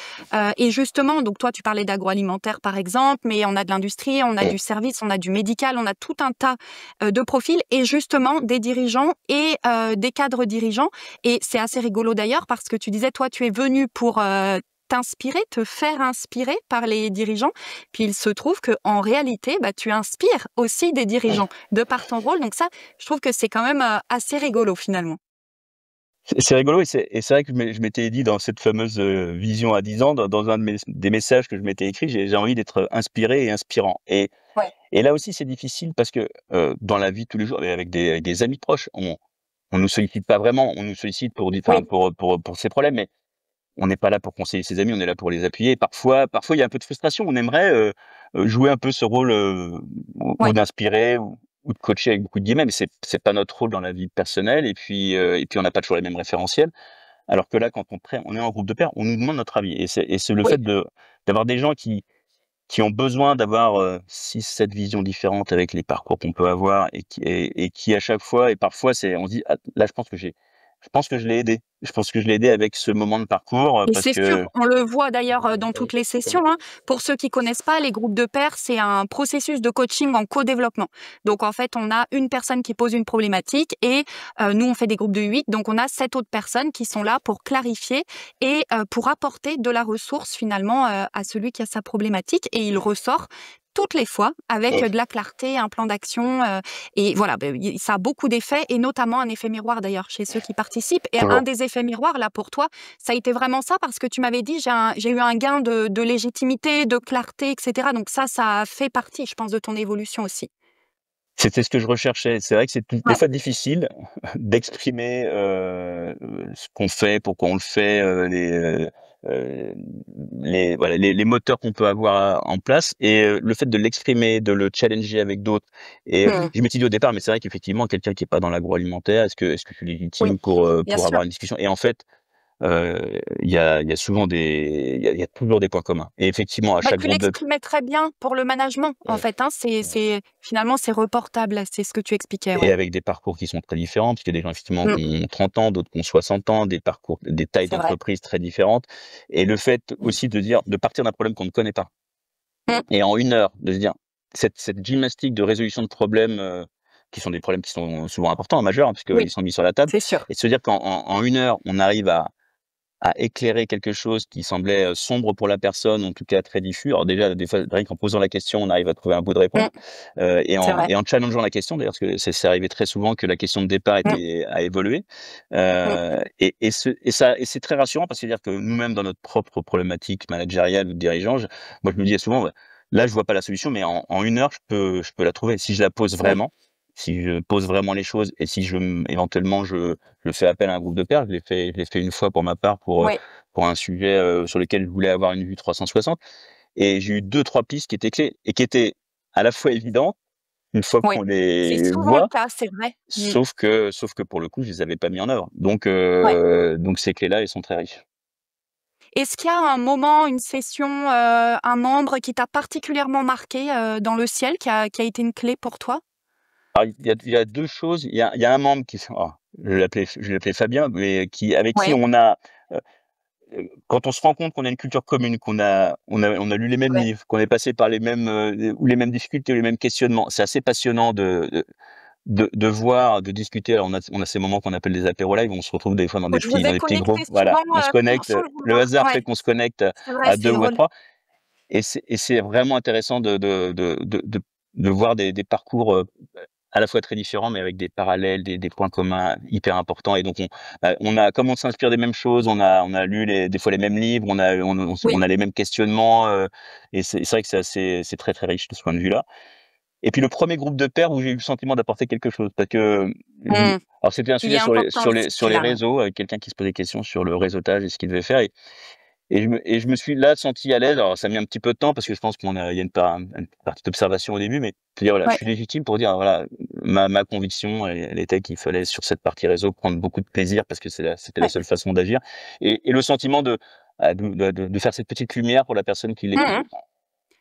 Et justement, donc toi, tu parlais d'agroalimentaire, par exemple, mais on a de l'industrie, on a mmh. du service, on a du médical, on a tout un tas, de profils et justement des dirigeants et des cadres dirigeants et c'est assez rigolo d'ailleurs parce que tu disais, toi, tu es venu pour, t'inspirer, te faire inspirer par les dirigeants. Puis il se trouve que en réalité, tu inspires aussi des dirigeants de par ton rôle. Donc ça, je trouve que c'est quand même assez rigolo finalement. C'est rigolo et c'est vrai que je m'étais dit dans cette fameuse, vision à 10 ans, dans un des messages que je m'étais écrit, j'ai envie d'être inspiré et inspirant Ouais. et là aussi c'est difficile parce que, dans la vie de tous les jours et avec des amis proches, on nous sollicite pas vraiment, on nous sollicite pour des enfin Oui, pour ses problèmes, mais on n'est pas là pour conseiller ses amis, on est là pour les appuyer. Parfois il y a un peu de frustration, on aimerait, jouer un peu ce rôle, ou ouais. d'inspirer ou de coacher avec beaucoup de guillemets, mais c'est pas notre rôle dans la vie personnelle et puis on n'a pas toujours les mêmes référentiels. Alors que là, quand on est en groupe de pairs, on nous demande notre avis et c'est le Oui. fait d'avoir des gens qui ont besoin d'avoir, 6-7 visions différentes avec les parcours qu'on peut avoir et qui à chaque fois et parfois on se dit: «Ah là je pense que je l'ai aidé. Je pense que je l'ai aidé avec ce moment de parcours, Et parce c'est sûr, que» on le voit d'ailleurs, dans toutes les sessions, hein. Pour ceux qui connaissent pas, les groupes de pairs, c'est un processus de coaching en co-développement. Donc en fait, on a une personne qui pose une problématique et nous, on fait des groupes de 8, donc on a 7 autres personnes qui sont là pour clarifier et pour apporter de la ressource finalement, à celui qui a sa problématique et il ressort toutes les fois avec, de la clarté, un plan d'action, et voilà, y ça a beaucoup d'effets et notamment un effet miroir d'ailleurs chez ceux qui participent et un toujours. des effets miroirs là pour toi, ça a été vraiment ça parce que tu m'avais dit: «J'ai eu un gain de légitimité, de clarté et cetera», donc ça a fait partie, je pense, de ton évolution aussi. C'était ce que je recherchais. C'est vrai que c'est des Ouais, fois difficile d'exprimer, ce qu'on fait, pourquoi on le fait, heu, les moteurs qu'on peut avoir en place et le fait de l'exprimer, de le challenger avec d'autres et Mmh. je m'étais dit au départ, mais c'est vrai qu'effectivement quelqu'un qui est pas dans l'agroalimentaire, est-ce que c'est Oui, légitime bien pour sûr. avoir une discussion? Et en fait, il y a souvent il y a toujours des points communs et effectivement à Bah, chaque tu groupe de l'exprimais très bien pour le management, en ouais, fait, hein. ouais. C'est finalement, c'est reportable, c'est ce que tu expliquais, Et ouais. avec des parcours qui sont très différents, parce qu'il y a des gens effectivement Mmh, qui ont 30 ans, d'autres qui ont 60 ans, des parcours, des tailles c'est vrai. d'entreprise très différentes et le fait Mmh. aussi de partir d'un problème qu'on ne connaît pas Mmh, et en 1 heure de se dire cette gymnastique de résolution de problèmes, qui sont des problèmes qui sont souvent importants, majeurs, hein, oui, puisqu'ils sont mis sur la table c'est sûr. et de se dire qu'en 1 heure, on arrive à éclairer quelque chose qui semblait, sombre pour la personne, en tout cas très diffus. Alors déjà, des fois, rien qu'en posant la question, on arrive à trouver un bout de réponse, Mmh, c'est vrai. et en challengeant la question d'ailleurs, parce que c'est arrivé très souvent que la question de départ Mmh, a évolué, mmh, et c'est très rassurant parce que c'est-à-dire que nous-mêmes dans notre propre problématique managériale ou dirigeante, moi je me disais souvent: «Bah, là je vois pas la solution, mais en 1 heure je peux la trouver. Si je la pose oui, vraiment, si je pose vraiment les choses et si éventuellement je fais appel à un groupe de pairs». Je l'ai fait une fois pour ma part oui, pour un sujet, sur lequel je voulais avoir une vue 360 et j'ai eu deux trois pistes qui étaient clés et qui étaient à la fois évidentes, une fois oui. qu'on C'est les souvent le voit, cas, c'est vrai. Mmh, sauf que pour le coup, je les avais pas mis en œuvre. ouais. Donc ces clés-là, elles sont très riches. Est-ce qu'il y a un moment, une session, un membre qui t'a particulièrement marqué, dans le ciel, qui a été une clé pour toi? Alors il y a 2 choses, il y a un membre qui je l'appelais Fabien, mais qui avec qui Ouais, on a, quand on se rend compte qu'on a une culture commune, on a lu les mêmes ouais. livres, qu'on est passé par les mêmes difficultés ou les mêmes questionnements, c'est assez passionnant de voir, de discuter. Alors on a ces moments qu'on appelle des apéros live, où on se retrouve des fois Je vous dans ai des petits connecté groupes, voilà, souvent, on se connecte, sans le le vouloir. hasard Ouais, fait qu'on se connecte c'est vrai, à 2 c'est ou à drôle. 3 et c'est vraiment intéressant de voir des parcours, à la fois très différents, mais avec des parallèles, des points communs hyper importants et donc on a comme on s'inspire des mêmes choses, on a lu des fois les mêmes livres, Oui. on a les mêmes questionnements, et c'est vrai que c'est très, très riche de ce point de vue-là. Et puis le premier groupe de pairs où j'ai eu le sentiment d'apporter quelque chose parce que, Mmh. alors c'était un Il est sujet important ce sur les style-là, ouais. réseaux, avec quelqu'un qui se posait des questions sur le réseautage et ce qu'il devait faire et je me suis là senti à l'aise. Alors ça a mis un petit peu de temps parce que je pense il y a une partie d'observation au début, mais je veux dire, voilà, je Ouais, suis légitime pour dire, voilà, ma conviction, elle était qu'il fallait sur cette partie réseau prendre beaucoup de plaisir parce que c'était la ouais. seule façon d'agir et le sentiment de faire cette petite lumière pour la personne qui Mmh l'écoute. mh.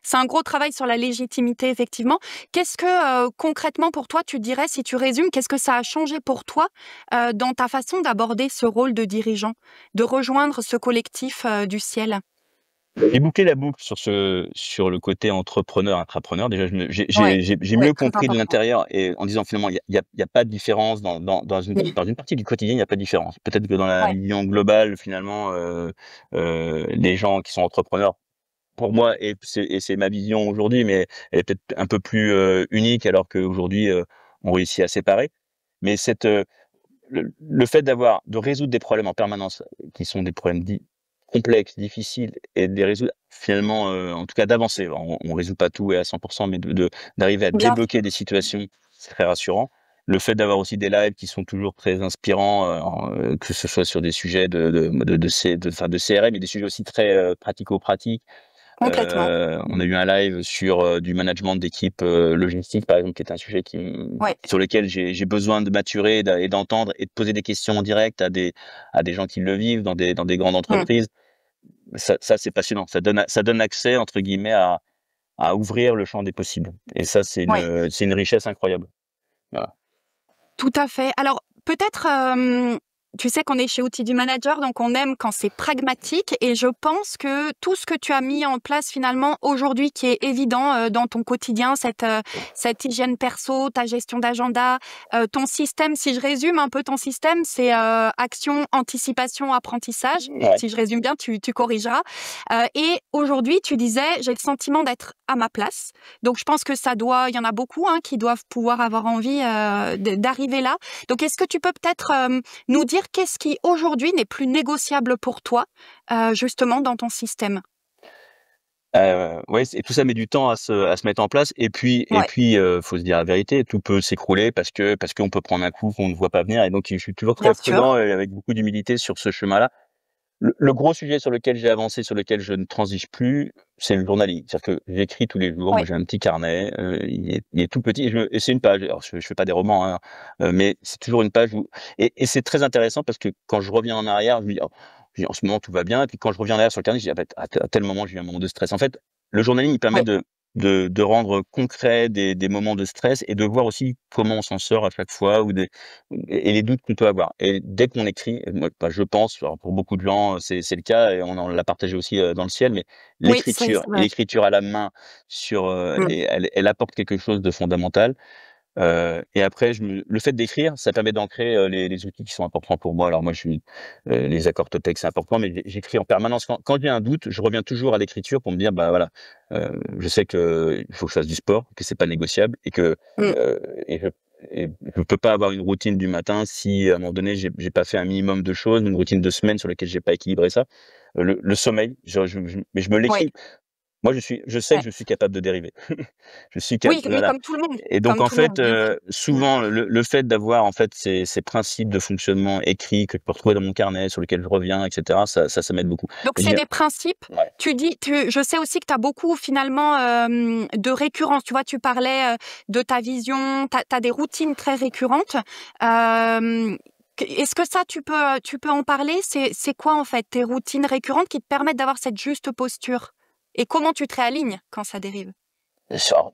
C'est un gros travail sur la légitimité, effectivement. Qu'est-ce que, concrètement pour toi, tu dirais, si tu résumes, qu'est-ce que ça a changé pour toi, dans ta façon d'aborder ce rôle de dirigeant? De rejoindre ce collectif, du ciel? J'ai bouclé la boucle sur le côté entrepreneur, intrapreneur. Déjà, je me Ouais, j'ai ouais, mieux très compris de important. l'intérieur et en disant finalement il y a pas de différence Mmh. dans une partie du quotidien, il y a pas de différence. Peut-être que dans la Ouais, vision globale, finalement, les gens qui sont entrepreneurs, pour moi et c'est ma vision aujourd'hui, mais elle est peut-être un peu plus, unique alors qu'aujourd'hui, on réussit à séparer. Mais le fait de résoudre des problèmes en permanence, qui sont des problèmes dits complexes, difficiles et de les résoudre finalement, en tout cas d'avancer. On résout pas tout et à 100 mais d'arriver à bien sûr. débloquer des situations, c'est très rassurant. Le fait d'avoir aussi des lives qui sont toujours très inspirants, que ce soit sur des sujets de CRM et des sujets aussi très, pratico-pratiques. Complètement. On a eu un live sur, du management d'équipe, logistique par exemple, qui est un sujet Ouais. sur lequel j'ai besoin de maturer et d'entendre et de poser des questions en direct à des gens qui le vivent dans des grandes Mmh. entreprises. Ça c'est passionnant. Ça donne accès entre guillemets à ouvrir le champ des possibles et ça Ouais. c'est une richesse incroyable. Voilà. Tout à fait. Alors, peut-être, tu sais qu'on est chez Outils du Manager, donc on aime quand c'est pragmatique et je pense que tout ce que tu as mis en place finalement aujourd'hui qui est évident, dans ton quotidien, cette hygiène perso, ta gestion d'agenda, ton système, si je résume un peu ton système, c'est, action, anticipation, apprentissage. Ouais. Si je résume bien, tu corrigeras. Et aujourd'hui, tu disais: «J'ai le sentiment d'être à ma place». Donc je pense que il y en a beaucoup, hein, qui doivent pouvoir avoir envie, d'arriver là. Donc est-ce que tu peux peut-être, nous dire qu'est-ce qui aujourd'hui n'est plus négociable pour toi, justement dans ton système? Ouais, tout ça met du temps à se mettre en place Ouais, faut se dire la vérité, tout peut s'écrouler parce qu'on peut prendre un coup qu'on ne voit pas venir et donc je suis toujours bien très sûr. prudent et avec beaucoup d'humilité sur ce chemin-là. le gros sujet sur lequel j'ai avancé, sur lequel je ne transige plus, c'est le journaling. C'est-à-dire que j'écris tous les jours. Moi, Ouais, j'ai un petit carnet, il est tout petit et c'est une page. Alors je fais pas des romans, hein, mais c'est toujours une page où et c'est très intéressant parce que quand je reviens en arrière, je me dis: «Oh», je dis: «En ce moment, tout va bien» et puis quand je reviens en arrière sur le carnet, je dis: «Ah bah, à tel moment, j'ai eu un moment de stress». En fait, le journaling, il permet ouais. de rendre concret des moments de stress et de voir aussi comment on s'en sort à chaque fois ou des et les doutes qu'on peut avoir et dès qu'on écrit, moi, bah, je pense, alors pour beaucoup de gens, c'est le cas et on en l'a partagé aussi, dans le ciel, mais Oui, c'est vrai. l'écriture à la main sur, Mmh. et elle apporte quelque chose de fondamental. Et après le fait d'écrire, ça permet d'ancrer, les outils qui sont importants pour moi. Alors moi, les accords Toltec, c'est important, mais j'écris en permanence. Quand j'ai un doute, je reviens toujours à l'écriture pour me dire: «Bah, voilà, je sais qu'il faut que je fasse du sport, que c'est pas négociable et que, Mmh. heu et je et je peux pas avoir une routine du matin si, à un moment donné, j'ai pas fait un minimum de choses, une routine de semaine sur laquelle j'ai pas équilibré ça». Le sommeil, mais je me Ouais, l'écris. Moi, je sais que ouais. je suis capable de dériver. Je suis cap Oui, mais voilà comme tout le monde, et donc comme en tout le fait, monde, bien sûr. Mmh. souvent le fait d'avoir en fait ces principes de fonctionnement écrits que je peux retrouver dans mon carnet, sur lesquels je reviens et cetera, ça m'aide beaucoup. Donc Et c'est j'ai des principes. ouais. Je sais aussi que tu as beaucoup finalement, de récurrence. Tu vois, tu parlais, de ta vision, tu as des routines très récurrentes. Est-ce que ça tu peux en parler? C'est quoi en fait tes routines récurrentes qui te permettent d'avoir cette juste posture? Et comment tu te réalignes quand ça dérive?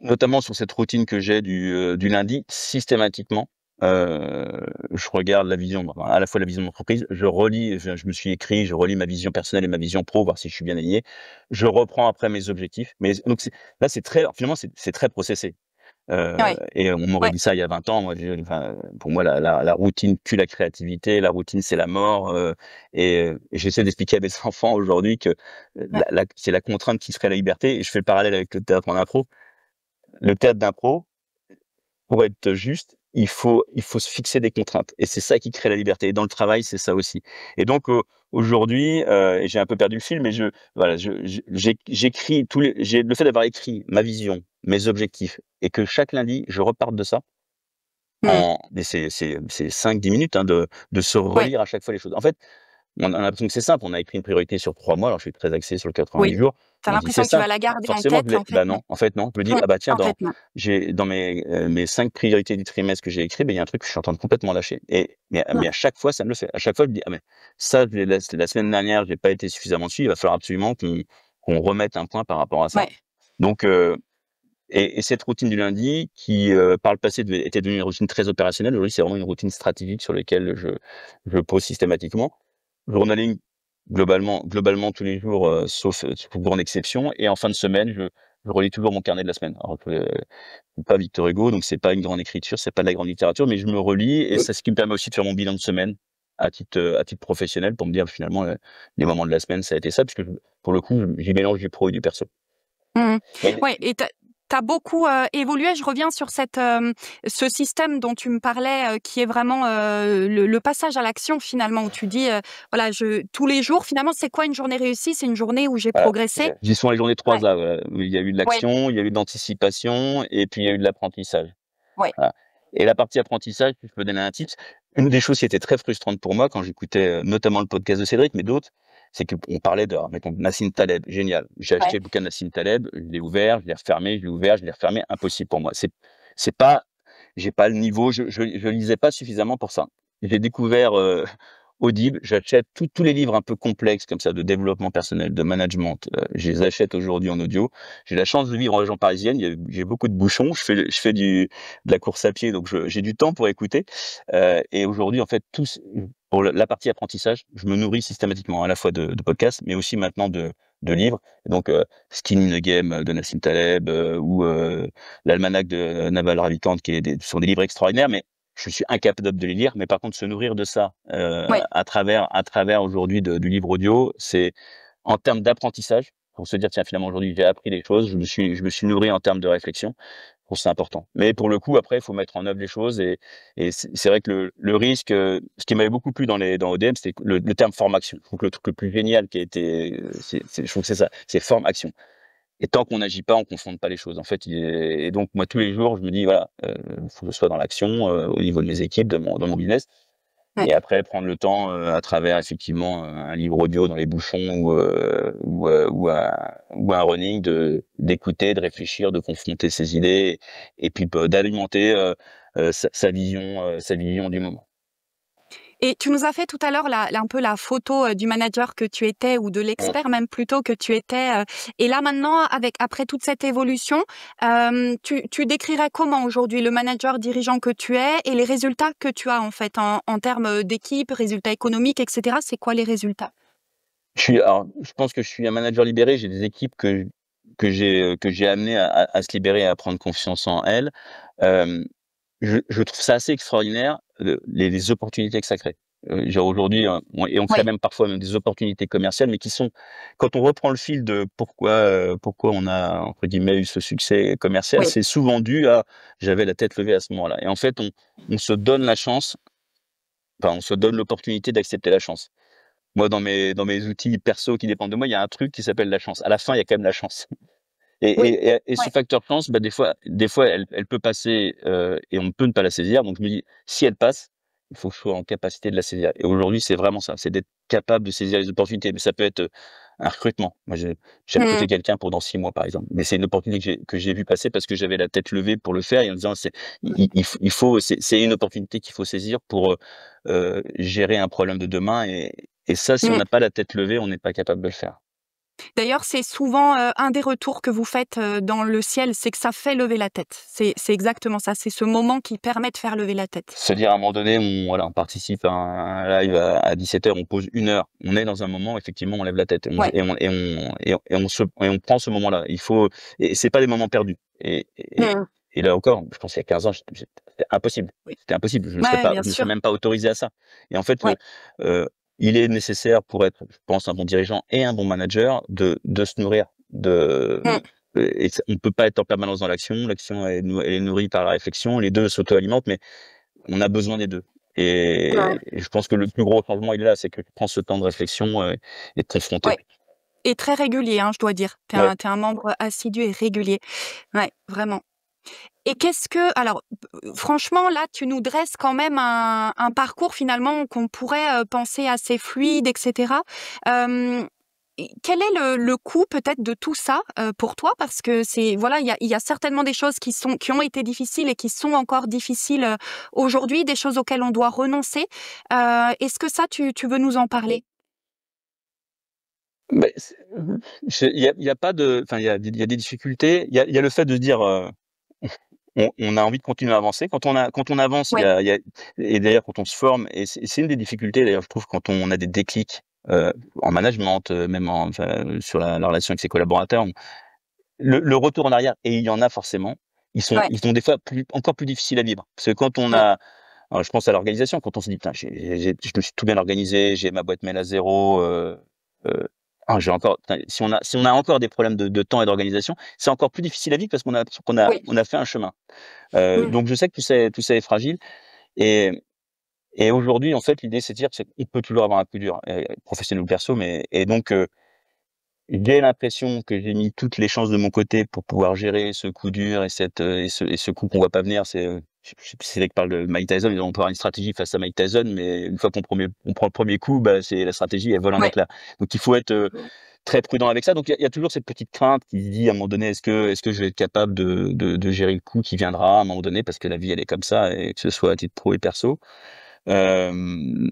Notamment sur cette routine que j'ai du lundi, systématiquement, je regarde la vision, bah, à la fois la vision de l'entreprise, je me suis écrit, je relis ma vision personnelle et ma vision pro, voir si je suis bien aligné. Je reprends après mes objectifs, mais donc c'est très finalement, c'est très processé. Ouais, Et on m'aurait ouais. dit ça il y a 20 ans, moi enfin, pour moi la routine tue la créativité, la routine c'est la mort, et j'essaie d'expliquer à mes enfants aujourd'hui que, Ouais. c'est la contrainte qui serait la liberté et je fais le parallèle avec le théâtre en impro. Le théâtre d'impro, pour être juste, il faut se fixer des contraintes et c'est ça qui crée la liberté et dans le travail, c'est ça aussi et donc aujourd'hui, et j'ai un peu perdu le fil, mais voilà, j'écris tous les j'ai le fait d'avoir écrit ma vision, mes objectifs et que chaque lundi, je reparte de ça Mmh. mais c'est 5-10 minutes, hein, de se Ouais, relire à chaque fois les choses. En fait, on a l'impression que c'est simple, on a écrit une priorité sur 3 mois, alors je suis très axé sur le 90 oui. jours. Tu as On dit: l'impression «C'est que tu vas simple». la Bah, garder en forcément, tête, en fait, bah, non. non, en fait, non. Je me dis: Mmh. «Ah bah, tiens, En fait, non. j'ai dans mes 5 priorités du trimestre que j'ai écrit, beh, il y a un truc que je suis en train de complètement lâcher» mais Mmh. à chaque fois, ça me le fait. À chaque fois, je me dis: «Ah mais ça, je l'ai la semaine dernière, j'ai pas été suffisamment dessus, il va falloir absolument qu'on remette un point par rapport à ça». Ouais. Donc et cette routine du lundi qui, par le passé était devenue une routine très opérationnelle, aujourd'hui, c'est vraiment une routine stratégique sur laquelle je pose systématiquement. Journaling, globalement tous les jours, sauf grande exception et en fin de semaine, je relis toujours mon carnet de la semaine. Alors pas Victor Hugo, donc c'est pas une grande écriture, c'est pas de la grande littérature, mais je me relis et Mmh. c'est ce qui me permet aussi de faire mon bilan de semaine à titre professionnel pour me dire finalement, les moments de la semaine, ça a été ça, puisque pour le coup, j'y mélange du pro et du perso. Mmh. Mais Ouais, et tu as beaucoup, évolué. Je reviens sur ce système dont tu me parlais, qui est vraiment, le passage à l'action finalement où tu dis, voilà, je tous les jours finalement, c'est quoi une journée réussie? C'est une journée où j'ai voilà, progressé. j'y sont les journées Ouais, 3 A, voilà, où il y a eu de ouais, l'action, il y a eu de l'anticipation et puis il y a eu de l'apprentissage. ouais, Voilà et la partie apprentissage, si je peux donner un tips, une des choses qui était très frustrante pour moi quand j'écoutais, notamment le podcast de Cédric, mais d'autres, c'est qu'on parlait de mettons Nassim Taleb, génial. J'ai ouais. acheté le bouquin de Nassim Taleb, je l'ai ouvert, je l'ai refermé, je l'ai ouvert, je l'ai refermé, impossible pour moi. C'est pas j'ai pas le niveau, je lisais pas suffisamment pour ça. J'ai découvert, Audible, j'achète tous les livres un peu complexes comme ça de développement personnel, de management, je les achète aujourd'hui en audio. J'ai la chance de vivre en région parisienne, j'ai beaucoup de bouchons, je fais de la course à pied, donc j'ai du temps pour écouter, et aujourd'hui, en fait, pour la partie apprentissage, je me nourris systématiquement à la fois de podcasts, mais aussi maintenant de livres. Donc, Skin in the Game de Nassim Taleb, ou l'Almanach de Naval Ravikant, ce sont des livres extraordinaires, mais je suis incapable de les lire. Mais par contre, se nourrir de ça, Ouais. à travers aujourd'hui du livre audio, c'est en termes d'apprentissage, pour se dire: «Tiens, finalement, aujourd'hui, j'ai appris des choses, je me suis nourri en termes de réflexion». Je trouve ça important. Mais pour le coup, après, il faut mettre en œuvre les choses et c'est vrai que le risque, ce qui m'avait beaucoup plu dans ODM, c'était le terme forme-action. Je trouve que le truc le plus génial qui a été, je trouve que c'est ça, c'est forme-action. Et tant qu'on n'agit pas, on confonde pas les choses. En fait, et donc moi, tous les jours, je me dis: «Voilà, faut que je sois dans l'action, au niveau de mes équipes, de mon business». Ouais. Et après, prendre le temps, à travers effectivement un livre audio dans les bouchons ou un running, d'écouter, de réfléchir, de confronter ses idées et puis d'alimenter sa vision du moment. Et tu nous as fait tout à l'heure un peu la photo du manager que tu étais ou de Mmh. l'expert même plutôt que tu étais. Et là maintenant, après toute cette évolution, tu décrirais comment aujourd'hui le manager dirigeant que tu es et les résultats que tu as en fait en termes d'équipe, résultats économiques, etc. C'est quoi les résultats? Je pense que je suis un manager libéré. J'ai des équipes que j'ai amenées à se libérer et à prendre confiance en elles. Hem, je trouve ça assez extraordinaire, les opportunités que ça crée. Genre aujourd'hui, on crée Oui, même parfois même des opportunités commerciales, mais qui sont quand on reprend le fil de pourquoi on a entre guillemets «eu ce succès commercial», oui. c'est souvent dû à: «J'avais la tête levée à ce moment-là» et en fait, on se donne la chance, enfin on se donne l'opportunité d'accepter la chance. Moi, dans mes outils perso qui dépendent de moi, il y a un truc qui s'appelle la chance. À la fin, il y a quand même la chance. Oui, Et ce ouais. facteur chance, bah, des fois, elle peut passer, et on peut ne pas la saisir. Donc je me dis: «Si elle passe, il faut que je sois en capacité de la saisir» et aujourd'hui, c'est vraiment ça, c'est d'être capable de saisir les opportunités. Mais ça peut être, un recrutement. Moi, j'ai recruté Mmh. quelqu'un pour dans 6 mois, par exemple. Mais c'est une opportunité que j'ai vu passer parce que j'avais la tête levée pour le faire et en disant: il faut c'est une opportunité qu'il faut saisir pour, gérer un problème de demain» et ça, si on Mmh. n'a pas la tête levée, on n'est pas capable de le faire. D'ailleurs, c'est souvent, un des retours que vous faites, dans le ciel, c'est que ça fait lever la tête. C'est exactement ça, c'est ce moment qui permet de faire lever la tête. Se dire à un moment donné, on participe à un live à 17 heures, on pose 1 heure, on est dans un moment, effectivement, on lève la tête Ouais. et on prend ce moment-là. Il faut et c'est pas des moments perdus Mmh. et là encore, je pense il y a 15 ans, c'était impossible. Oui. C'était impossible. Ouais, bien Je me sûr. serais même pas autorisé à ça et en fait, Ouais. heu, il est nécessaire pour être, je pense, un bon dirigeant et un bon manager de se nourrir, Mmh. et on peut pas être en permanence dans l'action. L'action, elle est nourrie par la réflexion. Les 2 s'auto-alimentent, mais on a besoin des 2 Ouais. et je pense que le plus gros changement, il est là, c'est que tu prends ce temps de réflexion, et de confronter. Ouais. Et très régulier, hein, je dois dire. Ouais. Tu es un membre assidu et régulier. Ouais, vraiment. Et qu'est-ce que alors, franchement, là, tu nous dresses quand même un parcours finalement qu'on pourrait, penser assez fluide et cetera. Hem, et quel est le coût peut-être de tout ça, pour toi? Parce que c'est voilà, il y a certainement des choses qui ont été difficiles et qui sont encore difficiles, aujourd'hui, des choses auxquelles on doit renoncer. Est-ce que ça, tu veux nous en parler? Mais il y a pas de enfin, il y a des difficultés. Il y a le fait de se dire, on a envie de continuer à avancer. Quand on avance, Ouais. il y a et d'ailleurs quand on se forme et c'est une des difficultés d'ailleurs, je trouve quand on a des déclics, en management, même enfin, sur la relation avec ses collaborateurs, le retour en arrière et il y en a forcément, Ouais. ils sont des fois encore plus difficiles à vivre. Parce que quand on Mmh. a alors je pense à l'organisation, quand on se dit: «Putain, je me suis tout bien organisé, j'ai ma boîte mail à zéro, heu, j'ai encore» putain, si on a encore des problèmes de temps et d'organisation, c'est encore plus difficile à vivre parce qu'on a l'impression Oui. on a fait un chemin. Mmh. Donc je sais que tout ça est fragile et aujourd'hui, en fait, l'idée, c'est de dire qu'on peut toujours avoir un coup dur, professionnel ou perso, mais et donc j'ai l'impression que j'ai mis toutes les chances de mon côté pour pouvoir gérer ce coup dur et et ce coup qu'on voit pas venir. Je sais plus si c'est là que parle de Mike Tyson, on peut avoir une stratégie face à Mike Tyson, mais une fois on prend le premier coup, bah, c'est la stratégie, elle vole en Ouais. éclats. Donc il faut être, très prudent avec ça. Donc il y a toujours cette petite crainte qui se dit à un moment donné: est-ce que je vais être capable de gérer le coup qui viendra à un moment donné? Parce que la vie, elle est comme ça et que ce soit à titre pro et perso. Hem,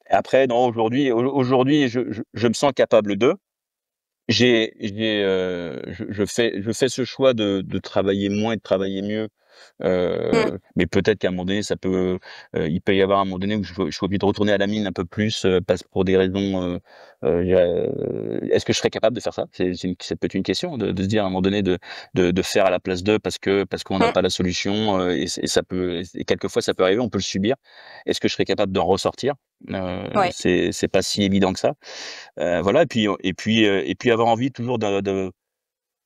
après non, aujourd'hui, je me sens capable de. Je fais ce choix de travailler moins et de travailler mieux, Mmh. mais peut-être qu'à un moment donné, il peut y avoir un moment donné où je suis obligé de retourner à la mine un peu plus, parce pour des raisons, est-ce que je serais capable de faire ça? Ça peut être une question de se dire à un moment donné de faire à la place d'eux parce qu'on n'a Mmh. pas la solution, et ça peut et quelquefois ça peut arriver, on peut le subir. Est-ce que je serais capable d'en ressortir? Ouais. C'est pas si évident que ça. Voilà et puis avoir envie toujours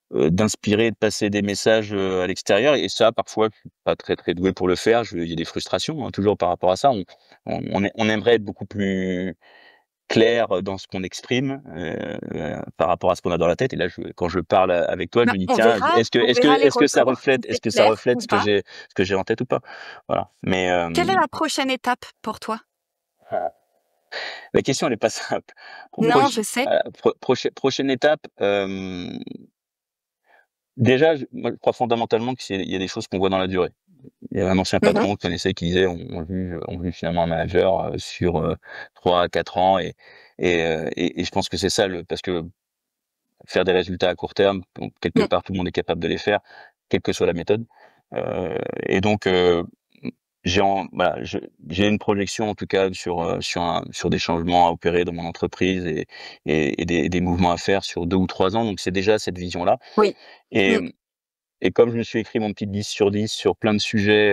d'inspirer, de passer des messages, à l'extérieur et ça parfois je suis pas très, très doué pour le faire. Je Il y a des frustrations, hein, toujours par rapport à ça. On aimerait être beaucoup plus clair dans ce qu'on exprime, par rapport à ce qu'on a dans la tête et là quand je parle avec toi, je Bah, me dis: «Tiens, on verra les retours, si est-ce c'est que ça clair reflète ou pas. ce que j'ai en tête ou pas?» Voilà, mais Quelle est la prochaine étape pour toi? Ah. La question, elle est pas simple. Non, je sais. Prochaine étape, déjà, moi, je crois fondamentalement qu'il y a des choses qu'on voit dans la durée. Il y avait un ancien Mmh mh. patron que je connaissais qui disait: «On juge finalement un manager, sur, 3 à 4 ans», et je pense que c'est ça, le parce que faire des résultats à court terme, bon, quelque Mmh. part, tout le monde est capable de les faire, quelle que soit la méthode. Et donc, voilà, j'ai une projection en tout cas sur des changements à opérer dans mon entreprise, et des mouvements à faire sur 2 ou 3 ans. Donc c'est déjà cette vision-là, Oui. et Mmh. mmh et comme je me suis écrit mon petit 10 sur 10 sur plein de sujets,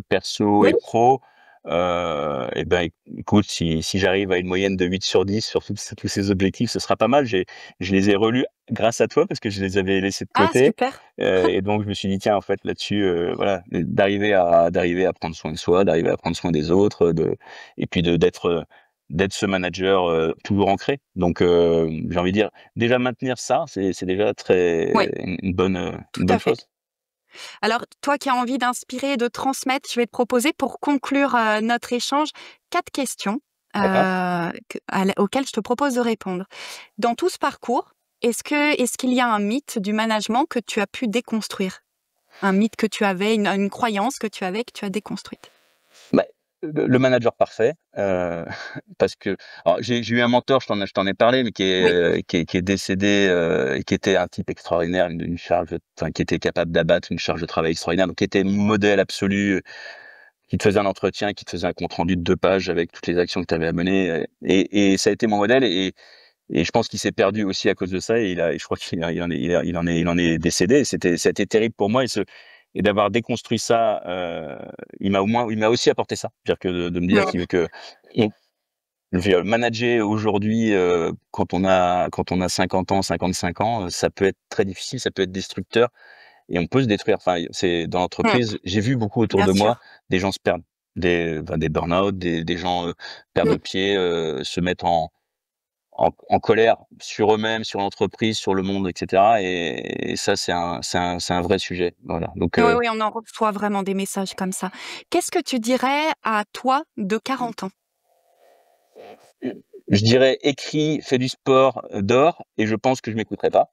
perso Oui. et pro, et ben, écoute, si j'arrive à une moyenne de 8 sur 10 sur tous ces objectifs, ce sera pas mal. Je les ai relus grâce à toi parce que je les avais laissés de Ah côté, super. et donc je me suis dit: «Tiens, en fait, là-dessus, voilà, d'arriver à prendre soin de soi, d'arriver à prendre soin des autres, et puis d'être ce manager, toujours ancré». Donc, j'ai envie de dire, déjà maintenir ça, c'est déjà Oui, une tout bonne à fait. chose. Alors, toi qui as envie d'inspirer et de transmettre, je vais te proposer pour conclure, notre échange, 4 questions, D'accord? auxquelles je te propose de répondre. Dans tout ce parcours, est-ce qu'il y a un mythe du management que tu as pu déconstruire? Un mythe que tu avais, une croyance que tu avais, que tu as déconstruite? Bah, le manager parfait, parce que alors j'ai eu un mentor, je t'en ai parlé, mais Oui. qui est décédé, et qui était un type extraordinaire, une charge enfin, qui était capable d'abattre une charge de travail extraordinaire, donc qui était mon modèle absolu, qui te faisait un entretien, qui te faisait un compte rendu de 2 pages avec toutes les actions que tu avais à mener, et ça a été mon modèle, et je pense qu'il s'est perdu aussi à cause de ça, et je crois qu'il en est décédé, et ça a été terrible pour moi, et d'avoir déconstruit ça, il m'a aussi apporté ça. C'est-à-dire que de me dire Mmh. que on je veux dire, manager aujourd'hui, quand on a 50 ans, 55 ans, ça peut être très difficile, ça peut être destructeur, et on peut se détruire. Enfin, c'est dans Mmh. l'entreprise, j'ai vu beaucoup autour Bien de moi, sûr. des gens se perdre, des burn-out, des gens, perdent Mmh. le pied, se mettent en colère sur eux-mêmes, sur l'entreprise, sur le monde, et cetera, et ça, c'est un vrai sujet. Voilà, donc, Oui, oui, on en reçoit vraiment des messages comme ça. Qu'est-ce que tu dirais à toi de 40 ans? je dirais: «Écris, fais du sport, dors», et je pense que je m'écouterai pas.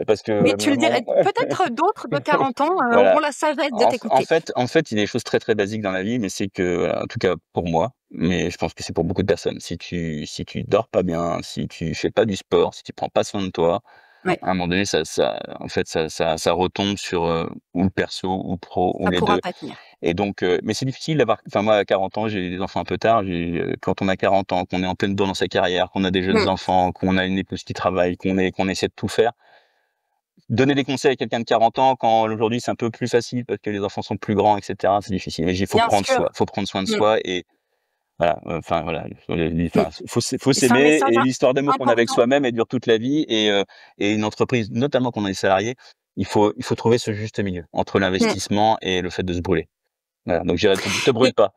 Parce Mais que tu le dirais maman peut-être d'autres de 40 ans, auront voilà. la sagesse de En t'écouter. fait en fait, il y a des choses très, très basiques dans la vie, mais c'est que, voilà, en tout cas pour moi, mais je pense que c'est pour beaucoup de personnes, si tu dors pas bien, si tu fais pas du sport, si tu prends pas soin de toi, Ouais, à un moment donné, en fait, ça retombe sur, ou le perso ou pro ou ça les pourra 2. pas tenir. Et donc, mais c'est difficile d'avoir, enfin, moi, à 40 ans, j'ai eu des enfants un peu tard. Quand on a 40 ans, qu'on est en pleine dedans dans sa carrière, qu'on a des jeunes Mmh. enfants, qu'on a une épouse qui travaille, qu'on essaie de tout faire, donner des conseils à quelqu'un de 40 ans, quand aujourd'hui c'est un peu plus facile parce que les enfants sont plus grands, et cetera, c'est difficile. Mais il faut Bien prendre sûr. soi, faut prendre soin de Mmh. soi, et voilà, enfin voilà, Mmh. enfin, faut C'est un s'aimer, message et l'histoire d'amour qu'on a avec important. soi-même, elle dure toute la vie, et une entreprise, notamment quand on est salarié, il faut trouver ce juste milieu entre Mmh. l'investissement et le fait de se brûler. Voilà, donc je dirais: te brûle Et pas.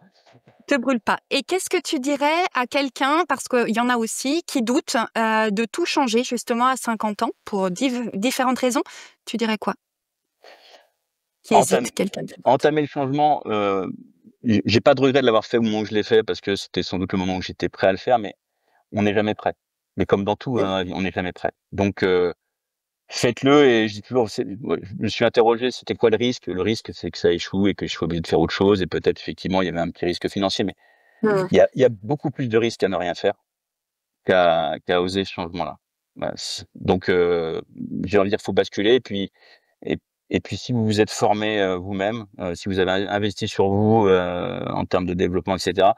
te brûle pas. Et qu'est-ce que tu dirais à quelqu'un, parce qu'il y en a aussi qui doutent, de tout changer justement à 50 ans pour différentes raisons, tu dirais quoi? Qui Entame hésite, quelqu'un qui hésite. entamer le changement, j'ai pas de regret de l'avoir fait au moment où je l'ai fait, parce que c'était sans doute le moment où j'étais prêt à le faire, mais on n'est jamais prêt. Mais comme dans tout, Mmh. hein, dans la vie, on n'est jamais prêt. Donc, faites-le, et je dis toujours, ouais, je me suis interrogé, c'était quoi le risque? Le risque, c'est que ça échoue et que je sois obligé de faire autre chose, et peut-être effectivement il y avait un petit risque financier, mais Mmh. il y a beaucoup plus de risques à ne rien faire qu'à oser ce changement-là. Bah, donc, j'ai envie de dire, faut basculer, et et puis si vous vous êtes formé, vous-même, si vous avez investi sur vous, en termes de développement, et cetera,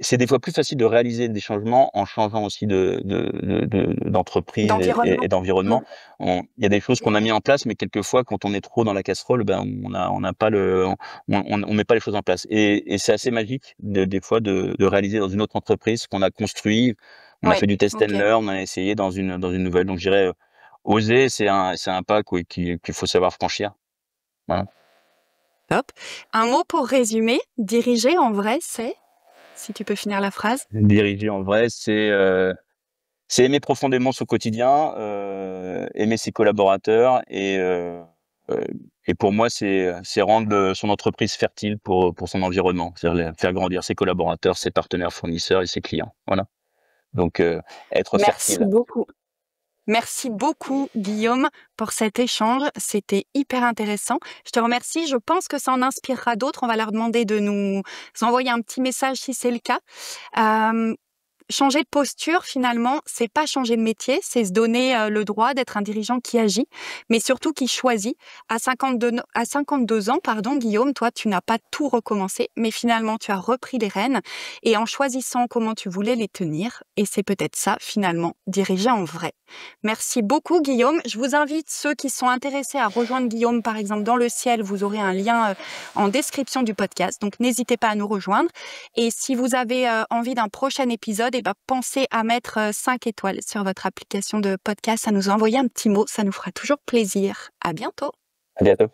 c'est des fois plus facile de réaliser des changements en changeant aussi d'entreprise et D'environnement. Mmh. d'environnement. Il y a des choses qu'on a mis en place, mais quelquefois quand on est trop dans la casserole, ben, on n'a pas on met pas les choses en place, et c'est assez magique des fois de réaliser dans une autre entreprise ce qu'on a construit. On a Oui, fait du test and OK, learn, on a essayé dans une nouvelle, donc je dirais, oser, c'est un pas qu'il faut savoir franchir. Voilà. top. Un mot pour résumer, diriger en vrai, c'est? Si tu peux finir la phrase? Diriger en vrai, c'est aimer profondément son quotidien, aimer ses collaborateurs, Et pour moi, c'est rendre son entreprise fertile pour son environnement, c'est-à-dire faire grandir ses collaborateurs, ses partenaires fournisseurs et ses clients. Voilà. Donc, être Merci fertile. beaucoup. Merci beaucoup, Guillaume, pour cet échange. C'était hyper intéressant. Je te remercie. Je pense que ça en inspirera d'autres. On va leur demander de nous envoyer un petit message si c'est le cas. Changer de posture, finalement, c'est pas changer de métier, c'est se donner le droit d'être un dirigeant qui agit, mais surtout qui choisit. À 52 ans, pardon, Guillaume, toi, tu n'as pas tout recommencé, mais finalement, tu as repris les rênes et en choisissant comment tu voulais les tenir. Et c'est peut-être ça, finalement, diriger en vrai. Merci beaucoup, Guillaume. Je vous invite, ceux qui sont intéressés à rejoindre Guillaume, par exemple, dans le ciel, vous aurez un lien en description du podcast. Donc, n'hésitez pas à nous rejoindre. Et si vous avez envie d'un prochain épisode, pensez à mettre 5 étoiles sur votre application de podcast, à nous envoyer un petit mot, ça nous fera toujours plaisir. À bientôt. À bientôt.